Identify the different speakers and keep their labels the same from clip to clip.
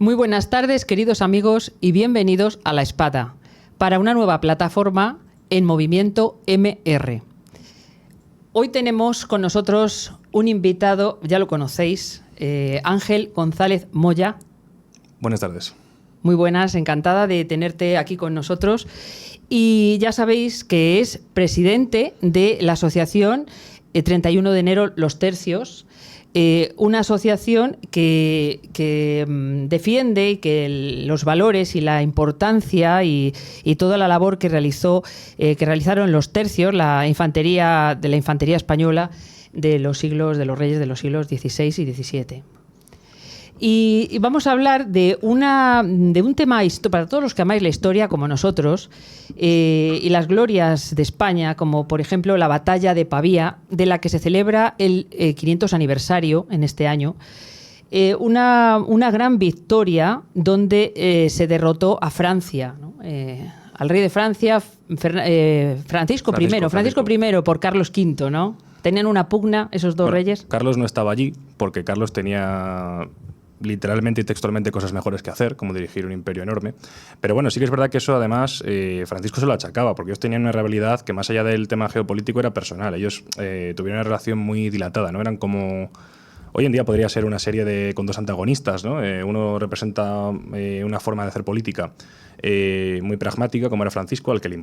Speaker 1: Muy buenas tardes, queridos amigos, y bienvenidos a La Espada, para una nueva plataforma en movimiento MR. Hoy tenemos con nosotros un invitado, ya lo conocéis, Ángel González Moya.
Speaker 2: Buenas tardes.
Speaker 1: Muy buenas, encantada de tenerte aquí con nosotros. Y ya sabéis que es presidente de la asociación 31 de enero Los Tercios, una asociación que defiende y que los valores y la importancia y toda la labor que realizaron los tercios, la infantería española de los reyes de los siglos XVI y XVII. Y vamos a hablar de un tema para todos los que amáis la historia, como nosotros, y las glorias de España, como por ejemplo la batalla de Pavía, de la que se celebra el 500 aniversario en este año. Una gran victoria donde se derrotó a Francia, ¿no? Al rey de Francia, Francisco I por Carlos V, ¿no? Tenían una pugna esos dos reyes.
Speaker 2: Carlos no estaba allí porque Carlos tenía literalmente y textualmente cosas mejores que hacer, como dirigir un imperio enorme. Pero bueno, sí que es verdad que eso además Francisco se lo achacaba, porque ellos tenían una rivalidad que más allá del tema geopolítico era personal. Ellos tuvieron una relación muy dilatada, ¿no? Eran como... Hoy en día podría ser una serie con dos antagonistas, ¿no? Uno representa una forma de hacer política muy pragmática, como era Francisco, al que no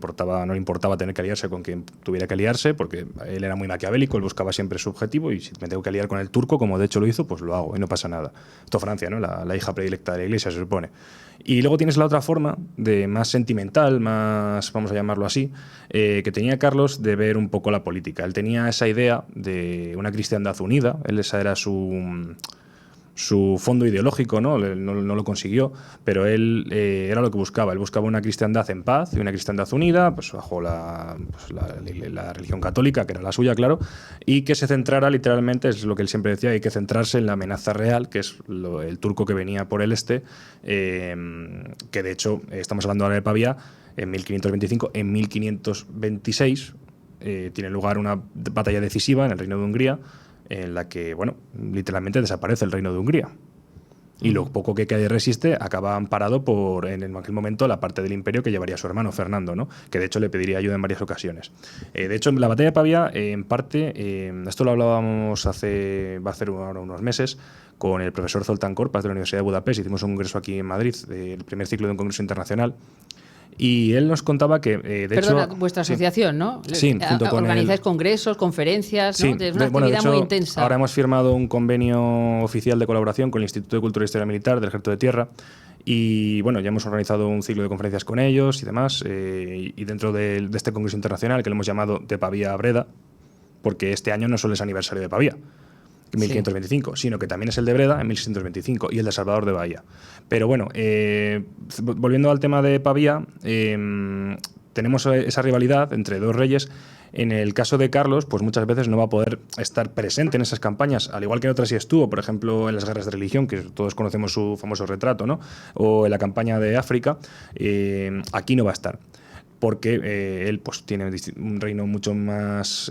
Speaker 2: le importaba tener que aliarse con quien tuviera que aliarse, porque él era muy maquiavélico, él buscaba siempre su objetivo, y si me tengo que aliar con el turco, como de hecho lo hizo, pues lo hago y no pasa nada. Esto Francia, ¿no? La hija predilecta de la Iglesia, se supone. Y luego tienes la otra forma, más sentimental, más, vamos a llamarlo así, que tenía Carlos de ver un poco la política. Él tenía esa idea de una cristiandad unida, esa era su fondo ideológico, ¿no? No lo consiguió, pero él era lo que buscaba. Él buscaba una cristiandad en paz y una cristiandad unida, pues bajo la religión católica, que era la suya, claro, y que se centrara literalmente, es lo que él siempre decía, hay que centrarse en la amenaza real, que es el turco que venía por el este, que de hecho, estamos hablando ahora de Pavía, en 1525, en 1526 tiene lugar una batalla decisiva en el Reino de Hungría, en la que, bueno, literalmente desaparece el Reino de Hungría. Y lo poco que resiste acaba amparado en aquel momento, la parte del imperio que llevaría su hermano Fernando, ¿no? Que de hecho le pediría ayuda en varias ocasiones. De hecho, la batalla de Pavía, en parte, esto lo hablábamos va a ser ahora unos meses, con el profesor Zoltán Korpas de la Universidad de Budapest. Hicimos un congreso aquí en Madrid, el primer ciclo de un congreso internacional. Y él nos contaba que,
Speaker 1: Perdona, vuestra asociación, ¿no?
Speaker 2: Sí, junto con
Speaker 1: organizáis congresos, conferencias, ¿no?
Speaker 2: Sí,
Speaker 1: Es una actividad muy intensa.
Speaker 2: Ahora hemos firmado un convenio oficial de colaboración con el Instituto de Cultura e Historia Militar del Ejército de Tierra y, bueno, ya hemos organizado un ciclo de conferencias con ellos y demás, y dentro de este congreso internacional, que lo hemos llamado De Pavía a Breda, porque este año no solo es aniversario de Pavía, 1525, sino que también es el de Breda en 1625 y el de Salvador de Bahía. Pero bueno, volviendo al tema de Pavía, tenemos esa rivalidad entre dos reyes. En el caso de Carlos, pues muchas veces no va a poder estar presente en esas campañas, al igual que en otras sí estuvo, por ejemplo, en las guerras de religión, que todos conocemos su famoso retrato, ¿no? O en la campaña de África, aquí no va a estar, porque él pues tiene un reino mucho más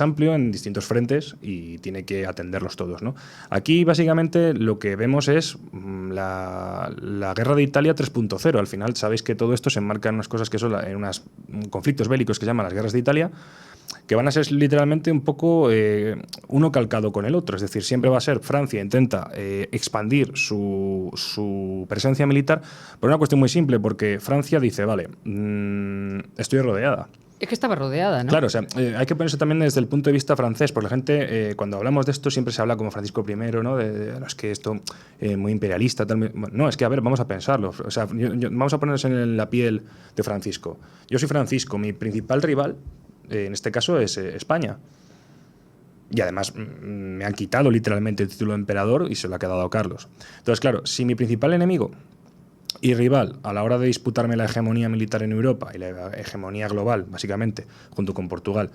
Speaker 2: amplio en distintos frentes y tiene que atenderlos todos, ¿no? Aquí básicamente lo que vemos es la guerra de Italia 3.0. Al final sabéis que todo esto se enmarca en unas cosas que son en unos conflictos bélicos que se llaman las guerras de Italia, que van a ser literalmente un poco uno calcado con el otro. Es decir, siempre va a ser Francia intenta expandir su presencia militar por una cuestión muy simple, porque Francia dice, vale, estoy rodeada.
Speaker 1: Es que estaba rodeada, ¿no?
Speaker 2: Claro, o sea, hay que ponerse también desde el punto de vista francés, porque la gente, cuando hablamos de esto, siempre se habla como Francisco I, ¿no? Es que esto muy imperialista, tal. No, es que, a ver, vamos a pensarlo. O sea, vamos a ponernos en la piel de Francisco. Yo soy Francisco, mi principal rival, en este caso, es España. Y además me han quitado literalmente el título de emperador y se lo ha quedado a Carlos. Entonces, claro, si mi principal enemigo y rival a la hora de disputarme la hegemonía militar en Europa y la hegemonía global, básicamente, junto con Portugal.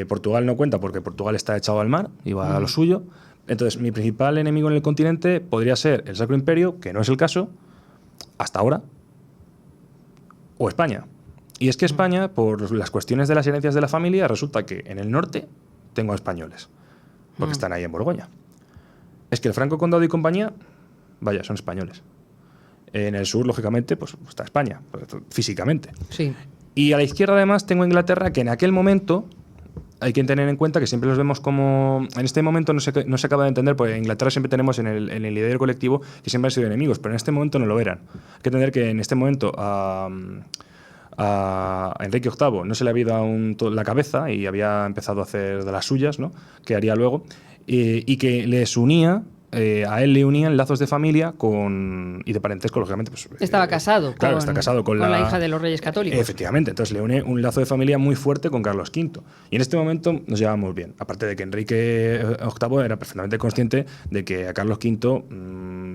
Speaker 2: Portugal no cuenta porque Portugal está echado al mar y va a lo suyo. Entonces, mi principal enemigo en el continente podría ser el Sacro Imperio, que no es el caso, hasta ahora, o España. Y es que España, por las cuestiones de las herencias de la familia, resulta que en el norte tengo a españoles, porque están ahí en Borgoña. Es que el Franco Condado y compañía, vaya, son españoles. En el sur, lógicamente, pues está España, físicamente.
Speaker 1: Sí.
Speaker 2: Y a la izquierda, además, tengo Inglaterra, que en aquel momento hay que tener en cuenta que siempre los vemos como... En este momento no se acaba de entender, porque en Inglaterra siempre tenemos en el liderato colectivo que siempre han sido enemigos, pero en este momento no lo eran. Hay que entender que en este momento a Enrique VIII no se le había dado la cabeza y había empezado a hacer de las suyas, ¿no? Que haría luego, y que les unía... a él le unían lazos de familia y de parentesco, lógicamente. Pues,
Speaker 1: Estaba casado,
Speaker 2: claro, está casado con la
Speaker 1: hija de los Reyes Católicos.
Speaker 2: Efectivamente, entonces le une un lazo de familia muy fuerte con Carlos V. Y en este momento nos llevamos bien. Aparte de que Enrique VIII era perfectamente consciente de que a Carlos V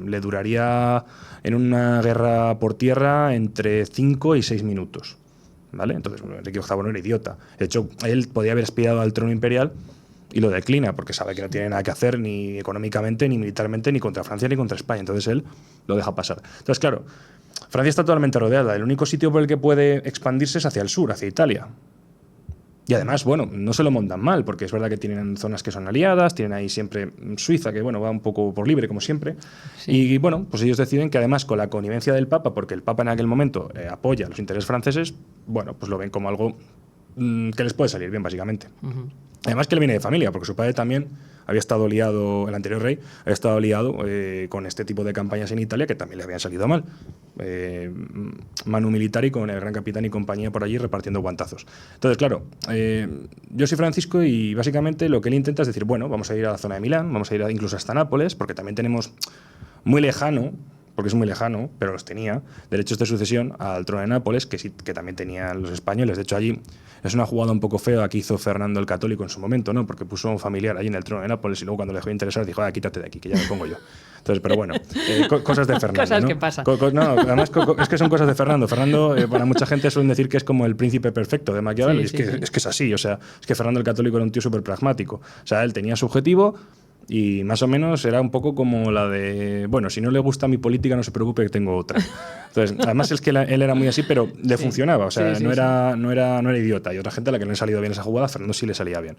Speaker 2: le duraría en una guerra por tierra entre 5 y 6 minutos. ¿Vale? Entonces, Enrique VIII no era idiota. De hecho, él podía haber aspirado al trono imperial y lo declina porque sabe que no tiene nada que hacer ni económicamente, ni militarmente, ni contra Francia, ni contra España. Entonces él lo deja pasar. Entonces, claro, Francia está totalmente rodeada. El único sitio por el que puede expandirse es hacia el sur, hacia Italia. Y además, bueno, no se lo montan mal, porque es verdad que tienen zonas que son aliadas, tienen ahí siempre Suiza, que bueno, va un poco por libre, como siempre. Sí. Y bueno, pues ellos deciden que además con la connivencia del Papa, porque el Papa en aquel momento apoya los intereses franceses, bueno, pues lo ven como algo que les puede salir bien, básicamente. Además que él viene de familia, porque su padre también había estado liado, el anterior rey, había estado liado con este tipo de campañas en Italia que también le habían salido mal. Manu Militari con el Gran Capitán y compañía por allí repartiendo guantazos. Entonces, claro, yo soy Francisco y básicamente lo que él intenta es decir, bueno, vamos a ir a la zona de Milán, vamos a ir incluso hasta Nápoles, porque también tenemos muy lejano, porque es muy lejano, pero los tenía, derechos de sucesión al trono de Nápoles, que también tenían los españoles. De hecho, allí es una jugada un poco fea que hizo Fernando el Católico en su momento, ¿no? Porque puso a un familiar allí en el trono de Nápoles y luego cuando le dejó de interesar dijo, quítate de aquí, que ya me pongo yo. Entonces, pero bueno, cosas de Fernando.
Speaker 1: Cosas, ¿no? Que pasan. No,
Speaker 2: además es que son cosas de Fernando. Fernando, para mucha gente suelen decir que es como el príncipe perfecto de Maquiavelo, sí, es que es así. O sea, es que Fernando el Católico era un tío súper pragmático. O sea, él tenía su objetivo. Y más o menos era un poco como la de, bueno, si no le gusta mi política, no se preocupe que tengo otra. Entonces, además es que él era muy así, pero le funcionaba. O sea, no era idiota. Y otra gente a la que no le ha salido bien esa jugada, Fernando sí le salía bien.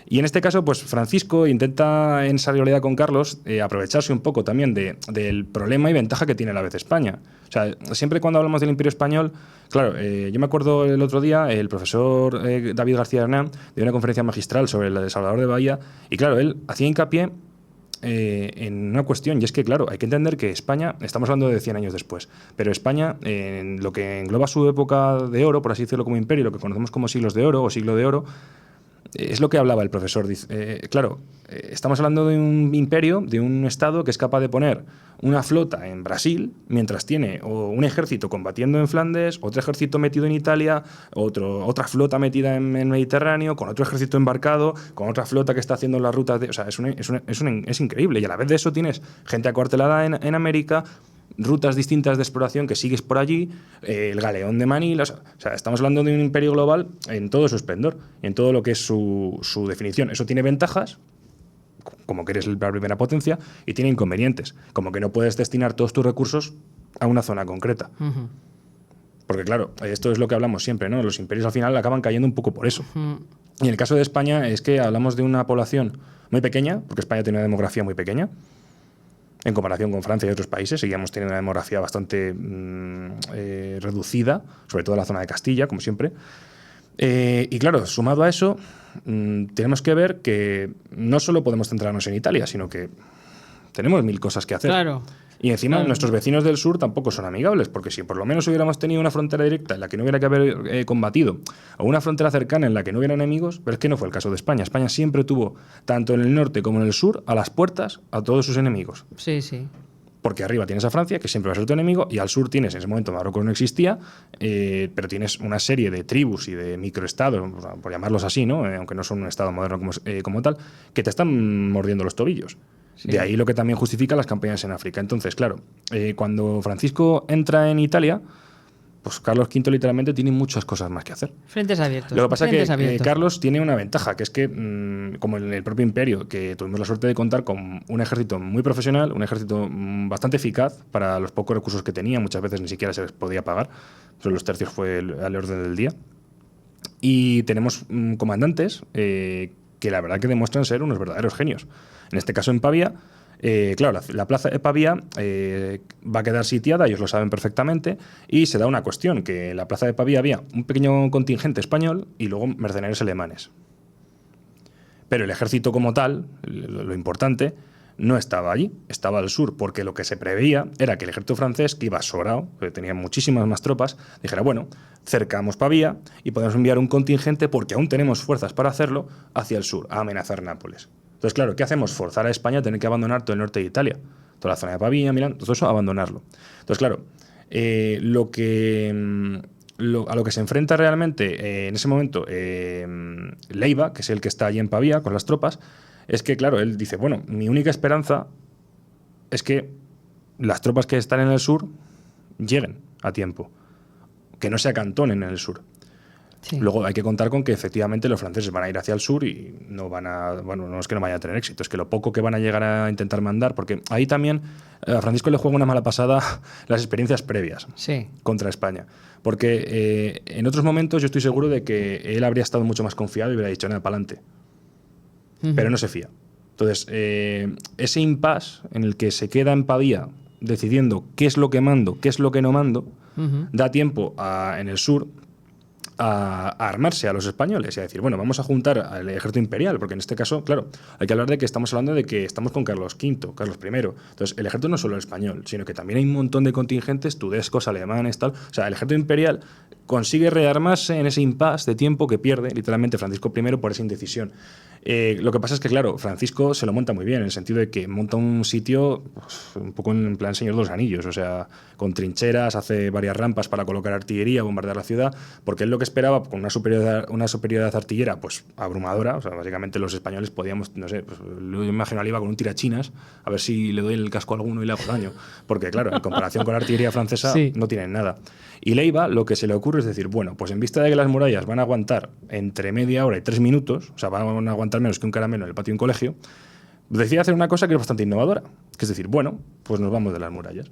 Speaker 2: Y en este caso, pues Francisco intenta, en solidaridad con Carlos, aprovecharse un poco también del problema y ventaja que tiene a la vez España. O sea, siempre cuando hablamos del Imperio Español, claro, yo me acuerdo el otro día, el profesor David García Hernán dio una conferencia magistral sobre el de Salvador de Bahía, y claro, él hacía hincapié en una cuestión, y es que, claro, hay que entender que España, estamos hablando de 100 años después, pero España, en lo que engloba su época de oro, por así decirlo, como imperio, lo que conocemos como siglos de oro o siglo de oro, es lo que hablaba el profesor. Claro, estamos hablando de un imperio, de un estado que es capaz de poner una flota en Brasil, mientras tiene un ejército combatiendo en Flandes, otro ejército metido en Italia, otra flota metida en el Mediterráneo, con otro ejército embarcado, con otra flota que está haciendo las rutas de... O sea, es increíble. Y a la vez de eso tienes gente acuartelada en América, rutas distintas de exploración que sigues por allí, el galeón de Manila. O sea, estamos hablando de un imperio global en todo su esplendor, en todo lo que es su definición. Eso tiene ventajas, como que eres la primera potencia, y tiene inconvenientes, como que no puedes destinar todos tus recursos a una zona concreta. Porque claro, esto es lo que hablamos siempre, ¿no? Los imperios al final acaban cayendo un poco por eso. Y en el caso de España es que hablamos de una población muy pequeña, porque España tiene una demografía muy pequeña, en comparación con Francia y otros países. Seguíamos teniendo una demografía bastante reducida, sobre todo en la zona de Castilla, como siempre. Y claro, sumado a eso, tenemos que ver que no solo podemos centrarnos en Italia, sino que tenemos 1000 cosas que hacer.
Speaker 1: Claro.
Speaker 2: Y encima nuestros vecinos del sur tampoco son amigables, porque si por lo menos hubiéramos tenido una frontera directa en la que no hubiera que haber combatido, o una frontera cercana en la que no hubiera enemigos, pero es que no fue el caso de España. España siempre tuvo, tanto en el norte como en el sur, a las puertas a todos sus enemigos.
Speaker 1: Sí, sí.
Speaker 2: Porque arriba tienes a Francia, que siempre va a ser tu enemigo, y al sur tienes, en ese momento Marruecos no existía, pero tienes una serie de tribus y de microestados, por llamarlos así, ¿no? Aunque no son un estado moderno como tal, que te están mordiendo los tobillos. Sí. De ahí lo que también justifica las campañas en África. Entonces, claro, cuando Francisco entra en Italia, pues Carlos V literalmente tiene muchas cosas más que hacer.
Speaker 1: Frentes abiertos.
Speaker 2: Lo que pasa es que Carlos tiene una ventaja, que es que, como en el propio imperio, que tuvimos la suerte de contar con un ejército muy profesional, un ejército bastante eficaz para los pocos recursos que tenía, muchas veces ni siquiera se les podía pagar, pero los tercios fue al orden del día. Y tenemos comandantes que la verdad que demuestran ser unos verdaderos genios. En este caso, en Pavía, Claro, la plaza de Pavía va a quedar sitiada, ellos lo saben perfectamente, y se da una cuestión, que en la plaza de Pavía había un pequeño contingente español y luego mercenarios alemanes. Pero el ejército como tal, lo importante, no estaba allí, estaba al sur, porque lo que se preveía era que el ejército francés, que iba sobrado, que tenía muchísimas más tropas, dijera, bueno, cercamos Pavía y podemos enviar un contingente, porque aún tenemos fuerzas para hacerlo, hacia el sur, a amenazar Nápoles. Entonces, claro, ¿qué hacemos? Forzar a España a tener que abandonar todo el norte de Italia, toda la zona de Pavía, Milán, todo eso, abandonarlo. Entonces, claro, a lo que se enfrenta realmente en ese momento Leiva, que es el que está allí en Pavía con las tropas, es que, claro, él dice, bueno, mi única esperanza es que las tropas que están en el sur lleguen a tiempo, que no se acantonen en el sur. Sí. Luego hay que contar con que efectivamente los franceses van a ir hacia el sur y no van a, bueno, no es que no vayan a tener éxito, es que lo poco que van a llegar a intentar mandar, porque ahí también a Francisco le juega una mala pasada las experiencias previas contra España. Porque en otros momentos yo estoy seguro de que él habría estado mucho más confiado y hubiera dicho, nada, para adelante. Pero no se fía. Entonces, ese impasse en el que se queda en Pavía decidiendo qué es lo que mando, qué es lo que no mando, da tiempo en el sur a armarse a los españoles y a decir, bueno, vamos a juntar al ejército imperial, porque en este caso, claro, hay que hablar de que estamos hablando de que estamos con Carlos V, Carlos I. Entonces, el ejército no es solo el español, sino que también hay un montón de contingentes, tudescos, alemanes, tal. O sea, el ejército imperial consigue rearmarse en ese impasse de tiempo que pierde, literalmente, Francisco I por esa indecisión. Lo que pasa es que, claro, Francisco se lo monta muy bien, en el sentido de que monta un sitio pues, un poco en plan Señor de los Anillos, o sea, con trincheras, hace varias rampas para colocar artillería, bombardear la ciudad, porque él lo que esperaba, con una superioridad artillera pues abrumadora, o sea, básicamente los españoles podíamos, no sé, pues, lo imagino al iba con un tirachinas, a ver si le doy el casco a alguno y le hago daño, porque claro, en comparación con la artillería francesa no tienen nada. Y Leiva lo que se le ocurre es decir, bueno, pues en vista de que las murallas van a aguantar entre media hora y 3 minutos, o sea, van a aguantar menos que un caramelo en el patio de un colegio, decide hacer una cosa que es bastante innovadora, que es decir, bueno, pues nos vamos de las murallas.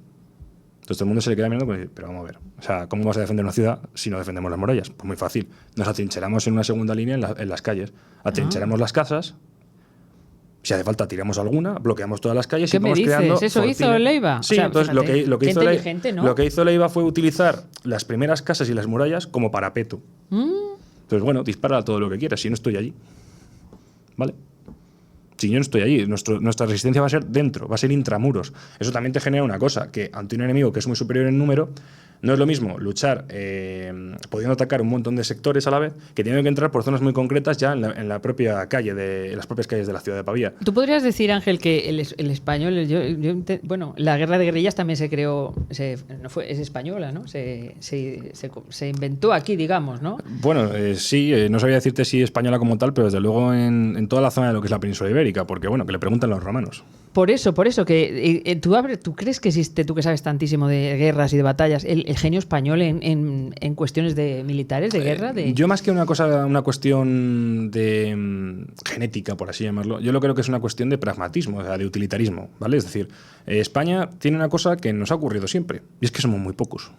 Speaker 2: Entonces todo el mundo se le queda mirando y dice, pero vamos a ver, o sea, ¿cómo vas a defender una ciudad si no defendemos las murallas? Pues muy fácil, nos atrincheramos en una segunda línea en las calles, atrincheramos las casas, si hace falta tiramos alguna, bloqueamos todas las calles y vamos creando
Speaker 1: ¿Eso
Speaker 2: fortines.
Speaker 1: hizo Leiva?
Speaker 2: Sí, o sea, entonces
Speaker 1: fíjate,
Speaker 2: lo que hizo Leiva fue utilizar las primeras casas y las murallas como parapeto. Entonces, bueno, dispara todo lo que quieras, si no estoy allí. ¿Vale? Si yo no estoy allí, nuestra resistencia va a ser dentro, va a ser intramuros. Eso también te genera una cosa, que ante un enemigo que es muy superior en número, no es lo mismo luchar pudiendo atacar un montón de sectores a la vez que teniendo que entrar por zonas muy concretas ya en la propia calle, en las propias calles de la ciudad de Pavía.
Speaker 1: ¿Tú podrías decir, Ángel, que el español, bueno, la guerra de guerrillas también se creó, es española, ¿no? Se inventó aquí, digamos, ¿no?
Speaker 2: Bueno, sí, no sabría decirte si española como tal, pero desde luego en toda la zona de lo que es la península ibérica, porque bueno, que le preguntan los romanos.
Speaker 1: Por eso, que ¿tú crees que existe, tú que sabes tantísimo de guerras y de batallas, el genio español en cuestiones de militares, de guerra?
Speaker 2: Yo más que una cuestión de genética, por así llamarlo, yo lo creo que es una cuestión de pragmatismo, o sea, de utilitarismo, ¿vale? Es decir, España tiene una cosa que nos ha ocurrido siempre, y es que somos muy pocos.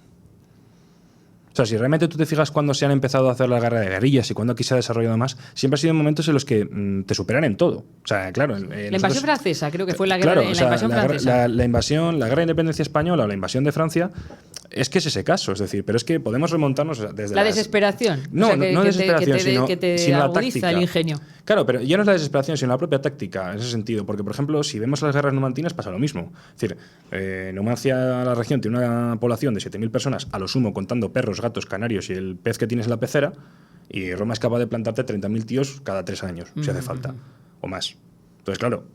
Speaker 2: O sea, si realmente tú te fijas cuando se han empezado a hacer la guerra de guerrillas y cuando aquí se ha desarrollado más, siempre ha sido en momentos en los que te superan en todo. O sea, claro.
Speaker 1: La invasión francesa, creo que fue la guerra la invasión francesa.
Speaker 2: La invasión, la guerra de independencia española o la invasión de Francia, es que es ese caso. Es decir, pero es que podemos remontarnos desde
Speaker 1: la desesperación.
Speaker 2: No, o sea, no desesperación,
Speaker 1: que te
Speaker 2: sino la
Speaker 1: agudiza el ingenio.
Speaker 2: Claro, pero ya no es la desesperación, sino la propia táctica, en ese sentido. Porque, por ejemplo, si vemos las guerras numantinas, pasa lo mismo. Es decir, Numancia, la región, tiene una población de 7.000 personas, a lo sumo contando perros, gatos, canarios y el pez que tienes en la pecera, y Roma es capaz de plantarte 30.000 tíos cada 3 años, si hace falta, o más. Entonces, claro,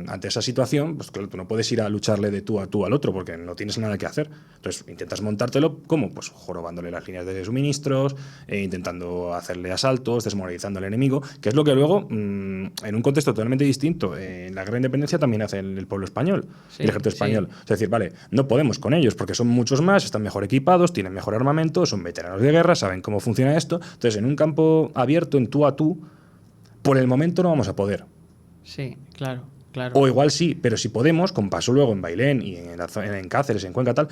Speaker 2: ante esa situación, pues claro, tú no puedes ir a lucharle de tú al otro porque no tienes nada que hacer. Entonces, intentas montártelo, ¿cómo? Pues jorobándole las líneas de suministros, intentando hacerle asaltos, desmoralizando al enemigo, que es lo que luego, en un contexto totalmente distinto, en la guerra de independencia también hace el pueblo español, el ejército español. Es decir, vale, no podemos con ellos porque son muchos más, están mejor equipados, tienen mejor armamento, son veteranos de guerra, saben cómo funciona esto. Entonces, en un campo abierto, en tú a tú, por el momento no vamos a poder.
Speaker 1: Sí, claro. claro.
Speaker 2: O igual sí, pero si podemos, como pasó luego en Bailén y en Cáceres, en Cuenca, tal,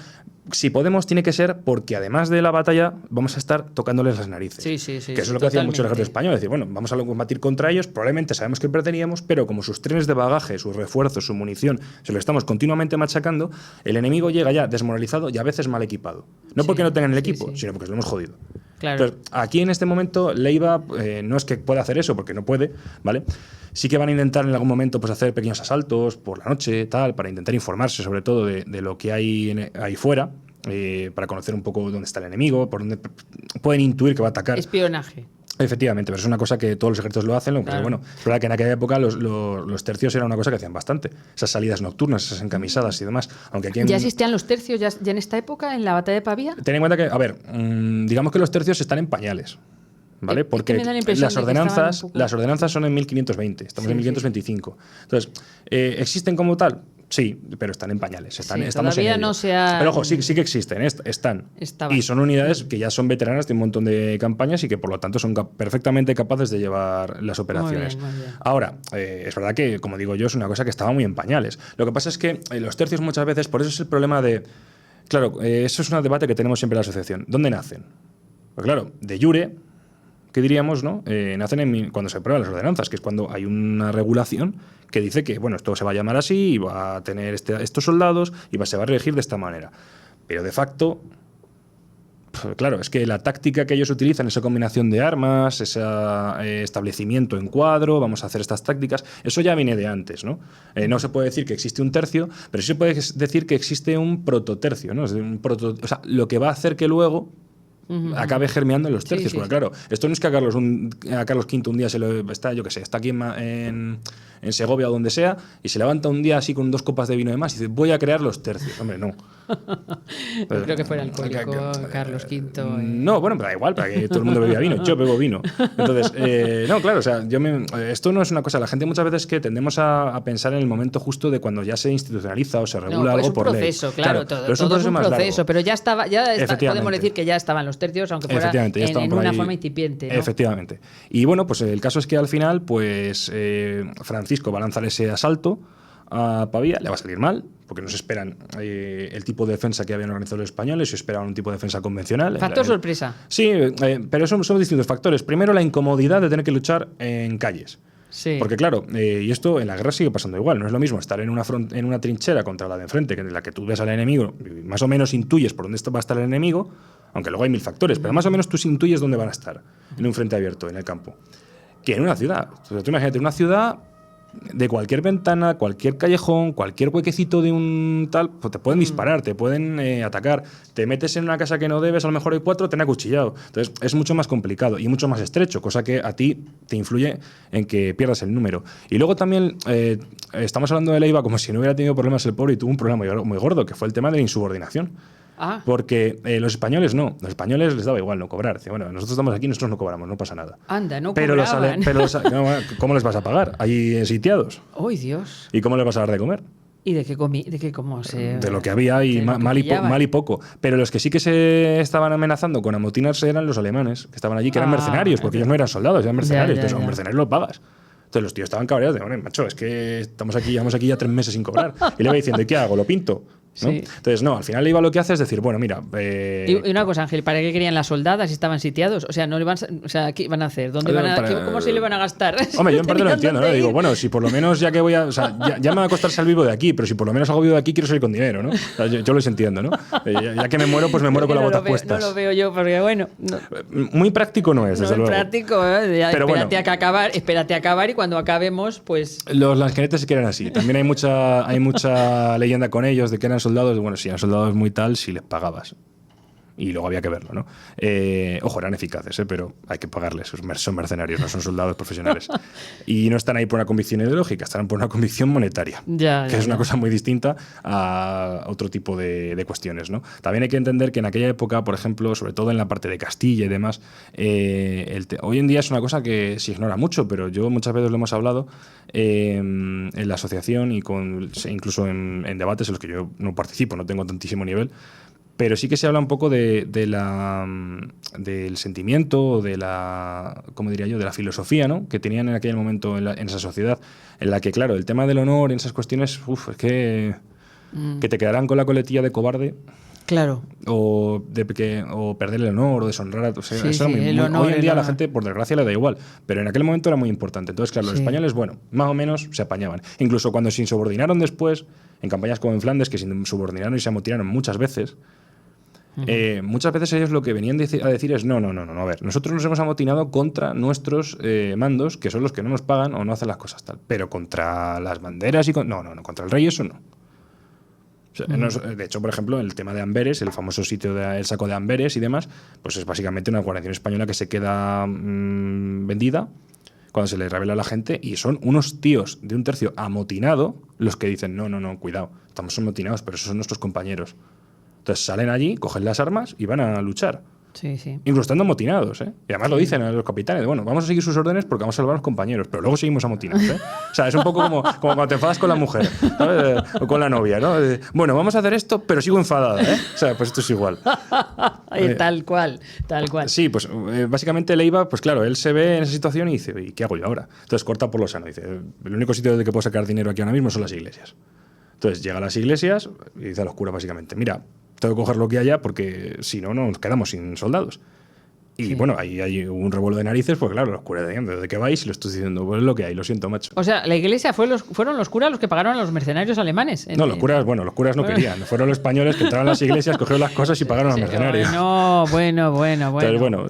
Speaker 2: si podemos, tiene que ser porque además de la batalla vamos a estar tocándoles las narices.
Speaker 1: Sí,
Speaker 2: que eso es lo que hacían muchos ejércitos españoles. Decir, bueno, vamos a combatir contra ellos, probablemente sabemos que perderíamos, pero como sus trenes de bagaje, sus refuerzos, su munición, se lo estamos continuamente machacando, el enemigo llega ya desmoralizado y a veces mal equipado. No porque no tengan el equipo, sino porque se lo hemos jodido.
Speaker 1: Claro.
Speaker 2: Entonces, aquí en este momento Leiva no es que pueda hacer eso, porque no puede, ¿vale? Sí que van a intentar en algún momento pues, hacer pequeños asaltos por la noche, tal, para intentar informarse sobre todo de lo que hay ahí fuera, para conocer un poco dónde está el enemigo, por dónde pueden intuir que va a atacar.
Speaker 1: Espionaje.
Speaker 2: Efectivamente, pero es una cosa que todos los ejércitos lo hacen. Pero bueno, es verdad que en aquella época los tercios era una cosa que hacían bastante. Esas salidas nocturnas, esas encamisadas y demás. Aunque aquí
Speaker 1: ¿Ya existían los tercios ya en esta época, en la batalla de Pavía?
Speaker 2: Ten en cuenta que, a ver, digamos que los tercios están en pañales. ¿Vale? Porque las ordenanzas son en 1520, estamos en 1525. Entonces, ¿existen como tal? Sí, pero están en pañales. Estamos
Speaker 1: todavía
Speaker 2: en ello.
Speaker 1: No se ha...
Speaker 2: Pero ojo, sí que existen, están.
Speaker 1: Estaban.
Speaker 2: Y son unidades que ya son veteranas de un montón de campañas y que por lo tanto son perfectamente capaces de llevar las operaciones.
Speaker 1: Muy bien.
Speaker 2: Ahora, es verdad que, como digo yo, es una cosa que estaba muy en pañales. Lo que pasa es que los tercios muchas veces, por eso es el problema de... Claro, eso es un debate que tenemos siempre en la asociación. ¿Dónde nacen? Pues claro, de jure, ¿qué diríamos, no? Nacen cuando se aprueban las ordenanzas, que es cuando hay una regulación que dice que, bueno, esto se va a llamar así y va a tener estos soldados y se va a regir de esta manera. Pero de facto, claro, es que la táctica que ellos utilizan, esa combinación de armas, ese establecimiento en cuadro, vamos a hacer estas tácticas, eso ya viene de antes, ¿no? No se puede decir que existe un tercio, pero sí se puede decir que existe un prototercio, ¿no? O sea, lo que va a hacer que luego acabe germeando en los tercios. Porque claro, esto no es que a Carlos V un día está, yo qué sé, está aquí en Segovia o donde sea y se levanta un día así con 2 copas de vino de más y dice, voy a crear los tercios. Hombre, no.
Speaker 1: No creo que fuera alcohólico Carlos V.
Speaker 2: No, bueno, pero da igual, para que todo el mundo bebía vino. Yo bebo vino. Entonces, no, claro, o sea, esto no es una cosa. La gente muchas veces que tendemos a pensar en el momento justo de cuando ya se institucionaliza o se regula algo por ley.
Speaker 1: Es un proceso, claro, todo
Speaker 2: pero
Speaker 1: es un proceso
Speaker 2: más largo.
Speaker 1: pero ya podemos decir que ya estaban los tercios, aunque fuera en una forma incipiente, ¿no?
Speaker 2: Efectivamente. Y bueno, pues el caso es que al final, pues Francisco va a lanzar ese asalto a Pavía, le va a salir mal, porque no se esperan el tipo de defensa que habían organizado los españoles, se esperaban un tipo de defensa convencional.
Speaker 1: Factor sorpresa.
Speaker 2: Sí, pero son distintos factores. Primero, la incomodidad de tener que luchar en calles.
Speaker 1: Sí.
Speaker 2: Porque claro, y esto en la guerra sigue pasando igual, no es lo mismo estar en una trinchera contra la de enfrente, que en la que tú ves al enemigo, y más o menos intuyes por dónde va a estar el enemigo, aunque luego hay 1000 factores, pero más o menos tú intuyes dónde van a estar, en un frente abierto, en el campo, que en una ciudad. Entonces, tú imagínate, una ciudad de cualquier ventana, cualquier callejón, cualquier huequecito de un tal, pues te pueden disparar, te pueden atacar. Te metes en una casa que no debes, a lo mejor hay 4, te han acuchillado. Entonces es mucho más complicado y mucho más estrecho, cosa que a ti te influye en que pierdas el número. Y luego también estamos hablando de Leiva como si no hubiera tenido problemas el pobre, y tuvo un problema muy gordo, que fue el tema de la insubordinación. Porque los españoles no. Los españoles les daba igual no cobrar. Dice, bueno, nosotros estamos aquí, nosotros no cobramos, no pasa nada.
Speaker 1: Anda, no
Speaker 2: cobraban.
Speaker 1: Pero
Speaker 2: ¿cómo les vas a pagar? Ahí sitiados.
Speaker 1: ¡Ay, Dios!
Speaker 2: ¿Y cómo les vas a dar de comer?
Speaker 1: ¿Y de cómo se...?
Speaker 2: De lo que había y mal y poco. Pero los que sí que se estaban amenazando con amotinarse eran los alemanes, que estaban allí, que eran mercenarios, porque ellos no eran soldados, eran mercenarios. Entonces, a un mercenario lo pagas. Entonces los tíos estaban cabreados de, bueno, macho, es que llevamos aquí ya 3 meses sin cobrar. Y le va diciendo, ¿y qué hago? ¿Lo pinto? ¿No? Sí. Entonces, no, al final Leiva lo que hace es decir, bueno, mira...
Speaker 1: Y una cosa, Ángel, ¿para qué querían las soldadas si estaban sitiados? O sea, ¿qué iban a hacer? ¿Cómo se le van a gastar?
Speaker 2: Hombre, yo en parte lo entiendo, ¿no? Digo, bueno, si por lo menos ya que voy a... O sea, ya me va a costar salir vivo de aquí, pero si por lo menos hago vivo de aquí, quiero salir con dinero, ¿no? O sea, yo los entiendo, ¿no? Ya que me muero, pues me muero con las botas puestas.
Speaker 1: No lo veo yo, porque bueno... No.
Speaker 2: Muy práctico no es, desde luego.
Speaker 1: Muy práctico, pero espérate a acabar y cuando acabemos, pues...
Speaker 2: Los lansquenetes se quieren así. También hay mucha leyenda con ellos de que eran soldados, bueno, sí, eran soldados muy tal si les pagabas. Y luego había que verlo, ¿no? Ojo, eran eficaces, pero hay que pagarles. Son mercenarios, no son soldados profesionales. Y no están ahí por una convicción ideológica, están por una convicción monetaria. Que es una cosa muy distinta a otro tipo de cuestiones, ¿no? También hay que entender que en aquella época, por ejemplo, sobre todo en la parte de Castilla y demás, hoy en día es una cosa que se ignora mucho, pero yo muchas veces lo hemos hablado en la asociación y incluso en debates en los que yo no participo, no tengo tantísimo nivel. pero sí que se habla un poco del sentimiento, de la, ¿cómo diría yo?, de la filosofía, ¿no?, que tenían en aquel momento en esa sociedad, en la que, claro, el tema del honor en esas cuestiones, es que te quedarán con la coletilla de cobarde.
Speaker 1: Claro.
Speaker 2: O perder el honor o deshonrar. O sea,
Speaker 1: Sí,
Speaker 2: eso
Speaker 1: sí,
Speaker 2: hoy en día a la
Speaker 1: honor.
Speaker 2: gente, por desgracia, le da igual. Pero en aquel momento era muy importante. Entonces, claro, los
Speaker 1: Sí.
Speaker 2: españoles, bueno, más o menos se apañaban. Incluso cuando se insubordinaron después, en campañas como en Flandes, que se insubordinaron y se amotinaron muchas veces, muchas veces ellos lo que venían a decir es no, a ver, nosotros nos hemos amotinado contra nuestros mandos, que son los que no nos pagan o no hacen las cosas tal. Pero contra las banderas y no, contra el rey eso no. O sea, de hecho, por ejemplo, el tema de Amberes, el famoso sitio del saco de Amberes y demás, pues es básicamente una guarnición española que se queda vendida cuando se le revela a la gente, y son unos tíos de un tercio amotinado los que dicen no, cuidado, estamos amotinados, pero esos son nuestros compañeros. Entonces salen allí, cogen las armas y van a luchar.
Speaker 1: Sí, sí.
Speaker 2: Incluso estando amotinados, ¿eh? Y además lo dicen a los capitanes, bueno, vamos a seguir sus órdenes porque vamos a salvar a los compañeros, pero luego seguimos amotinados, ¿eh? O sea, es un poco como cuando te enfadas con la mujer, ¿sabes? O con la novia, ¿no? Bueno, vamos a hacer esto, pero sigo enfadada, ¿eh? O sea, pues esto es igual.
Speaker 1: Tal cual.
Speaker 2: Sí, pues básicamente Leiva, pues claro, él se ve en esa situación y dice, ¿y qué hago yo ahora? Entonces corta por lo sano, dice, el único sitio de que puedo sacar dinero aquí ahora mismo son las iglesias. Entonces llega a las iglesias y dice a los curas básicamente, mira, tengo que coger lo que haya porque si no, nos quedamos sin soldados. Y bueno, ahí hay un revuelo de narices, pues claro, los curas de ¿de qué vais? Y lo estoy diciendo, pues es lo que hay, lo siento, macho.
Speaker 1: O sea, la iglesia fueron los curas los que pagaron a los mercenarios alemanes.
Speaker 2: No, los curas no querían. Fueron los españoles que entraron a las iglesias, cogieron las cosas y pagaron a los mercenarios.
Speaker 1: Bueno.
Speaker 2: Entonces, bueno,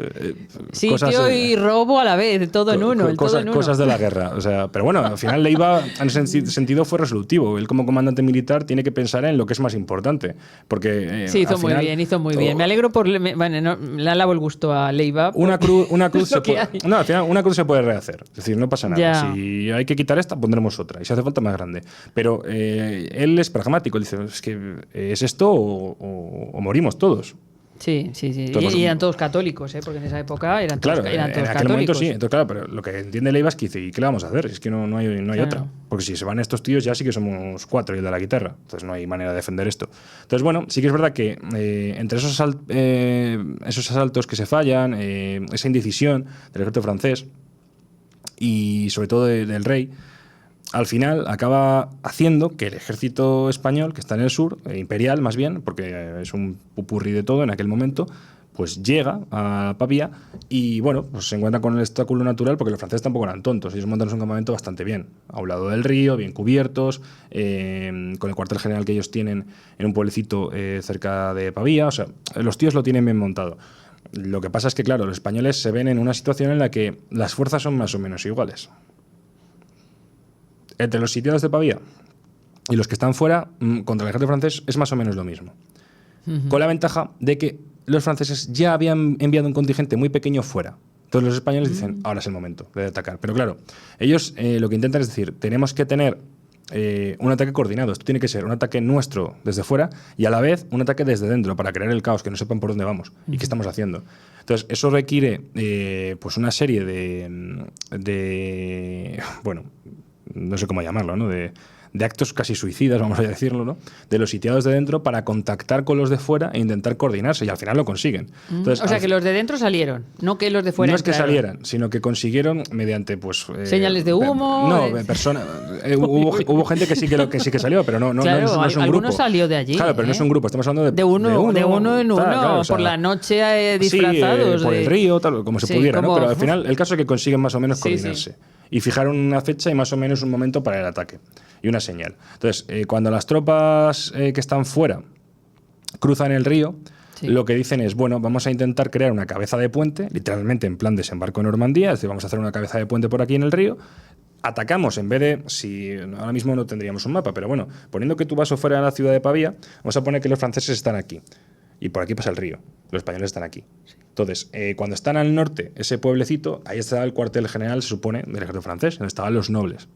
Speaker 1: sitio cosas, y robo a la vez, todo en uno.
Speaker 2: Cosas de la guerra. O sea, pero bueno, al final Leiva, en ese sentido, fue resolutivo. Él, como comandante militar, tiene que pensar en lo que es más importante. Porque,
Speaker 1: sí, hizo muy bien. Me alegro por. Bueno, le alabo el gusto a Leiva.
Speaker 2: Una cruz se puede, al final una cruz se puede rehacer, es decir, no pasa nada.
Speaker 1: Ya.
Speaker 2: Si hay que quitar esta, pondremos otra, y si hace falta más grande. Pero él es pragmático, él dice, es que es esto o morimos todos.
Speaker 1: Sí.
Speaker 2: Entonces,
Speaker 1: y eran todos católicos, ¿eh? Porque en esa época eran todos,
Speaker 2: en aquel
Speaker 1: católicos.
Speaker 2: momento sí. Entonces, claro, pero lo que entiende Leiva es que dice, ¿y qué le vamos a hacer? Es que no hay claro. Otra. Porque si se van estos tíos ya sí que somos 4 y el de la guitarra. Entonces no hay manera de defender esto. Entonces, bueno, sí que es verdad que entre esos asaltos que se fallan, esa indecisión del ejército francés y sobre todo del rey, al final acaba haciendo que el ejército español, que está en el sur, imperial más bien, porque es un pupurrí de todo en aquel momento, pues llega a Pavía y bueno, pues se encuentra con el obstáculo natural, porque los franceses tampoco eran tontos, ellos montan un campamento bastante bien, a un lado del río, bien cubiertos, con el cuartel general que ellos tienen en un pueblecito cerca de Pavía, o sea, los tíos lo tienen bien montado. Lo que pasa es que, claro, los españoles se ven en una situación en la que las fuerzas son más o menos iguales. Entre los sitiados de Pavía y los que están fuera, contra el ejército francés es más o menos lo mismo. Con la ventaja de que los franceses ya habían enviado un contingente muy pequeño fuera. Entonces los españoles dicen, ahora es el momento de atacar. Pero claro, ellos lo que intentan es decir, tenemos que tener un ataque coordinado. Esto tiene que ser un ataque nuestro desde fuera y a la vez un ataque desde dentro para crear el caos, que no sepan por dónde vamos y qué estamos haciendo. Entonces eso requiere pues una serie de bueno, no sé cómo llamarlo, ¿no? De actos casi suicidas, vamos a decirlo, ¿no? De los sitiados de dentro para contactar con los de fuera e intentar coordinarse, y al final lo consiguen. Entonces,
Speaker 1: o sea, que los de dentro salieron, no que los de fuera
Speaker 2: no es que
Speaker 1: entraron.
Speaker 2: salieran, sino que consiguieron mediante pues
Speaker 1: señales de humo.
Speaker 2: Hubo gente que sí que salió, pero no
Speaker 1: claro,
Speaker 2: es un grupo.
Speaker 1: alguno salió de allí.
Speaker 2: Claro, pero no es un grupo, estamos hablando de uno en uno,
Speaker 1: claro, o sea, por la noche disfrazados.
Speaker 2: Sí, por el río, tal, como se pudiera,
Speaker 1: como,
Speaker 2: ¿no? Pero al final el caso es que consiguen más o menos coordinarse. Sí. Y fijaron una fecha y más o menos un momento para el ataque. Y una señal. Entonces, cuando las tropas que están fuera cruzan el río, lo que dicen es, bueno, vamos a intentar crear una cabeza de puente, literalmente en plan desembarco en Normandía, es decir, vamos a hacer una cabeza de puente por aquí en el río, atacamos en vez de, si ahora mismo no tendríamos un mapa, pero bueno, poniendo que tu vaso fuera de la ciudad de Pavía, vamos a poner que los franceses están aquí. Y por aquí pasa el río. Los españoles están aquí. Entonces, cuando están al norte, ese pueblecito, ahí está el cuartel general, se supone, del ejército francés, donde estaban los nobles.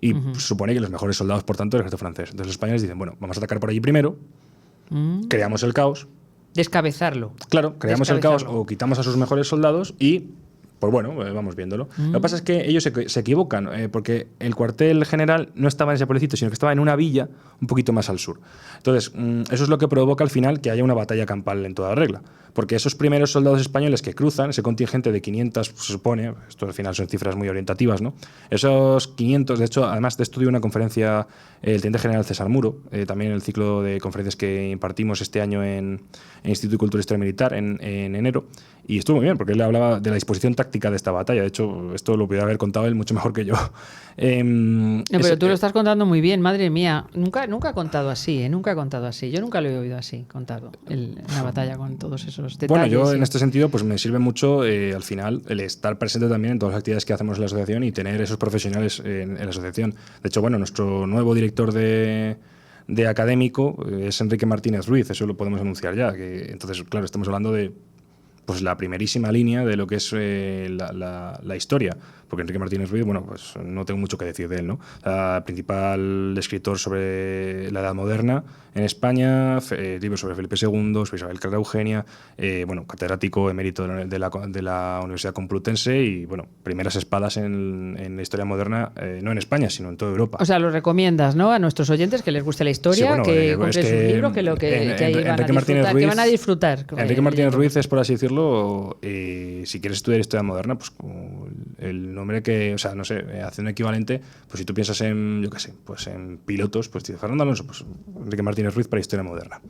Speaker 2: Y se supone que los mejores soldados, por tanto, del ejército francés. Entonces los españoles dicen, bueno, vamos a atacar por allí primero, creamos el caos.
Speaker 1: Descabezarlo.
Speaker 2: Claro, creamos el caos o quitamos a sus mejores soldados y Pues bueno, vamos viéndolo. Lo que pasa es que ellos se equivocan, porque el cuartel general no estaba en ese pueblecito, sino que estaba en una villa un poquito más al sur. Entonces, eso es lo que provoca al final que haya una batalla campal en toda regla. Porque esos primeros soldados españoles que cruzan, ese contingente de 500, pues, se supone, esto al final son cifras muy orientativas, ¿no? Esos 500, de hecho, además de esto dio una conferencia el teniente general César Muro, también en el ciclo de conferencias que impartimos este año en Instituto de Cultura e Historia Militar en enero, y estuvo muy bien, porque él hablaba de la disposición táctica de esta batalla. De hecho, esto lo pudiera haber contado él mucho mejor que yo.
Speaker 1: No, pero tú lo estás contando muy bien, madre mía. Nunca ha contado así, nunca ha contado así. Yo nunca lo he oído así, contado, una batalla con todos esos detalles.
Speaker 2: Bueno, yo en este sentido pues me sirve mucho al final el estar presente también en todas las actividades que hacemos en la asociación y tener esos profesionales en la asociación. De hecho, bueno, nuestro nuevo director de académico es Enrique Martínez Ruiz, eso lo podemos anunciar ya. Entonces, claro, estamos hablando de pues la primerísima línea de lo que es la historia, porque Enrique Martínez Ruiz, bueno, pues no tengo mucho que decir de él, ¿no? Principal escritor sobre la Edad Moderna en España, libros sobre Felipe II, sobre Isabel Clara Eugenia, bueno, catedrático emérito de la Universidad Complutense y, bueno, primeras espadas en la historia moderna, no en España, sino en toda Europa.
Speaker 1: O sea, lo recomiendas, ¿no? A nuestros oyentes que les guste la historia, sí, bueno, que compren sus libros, que ahí van a disfrutar.
Speaker 2: Enrique Martínez Ruiz es, por así decirlo, si quieres estudiar historia moderna, pues el nombre que, o sea, no sé, hace un equivalente, pues si tú piensas en, yo qué sé, pues en pilotos, pues dices Fernando Alonso, pues Enrique Martínez Ruiz para historia moderna.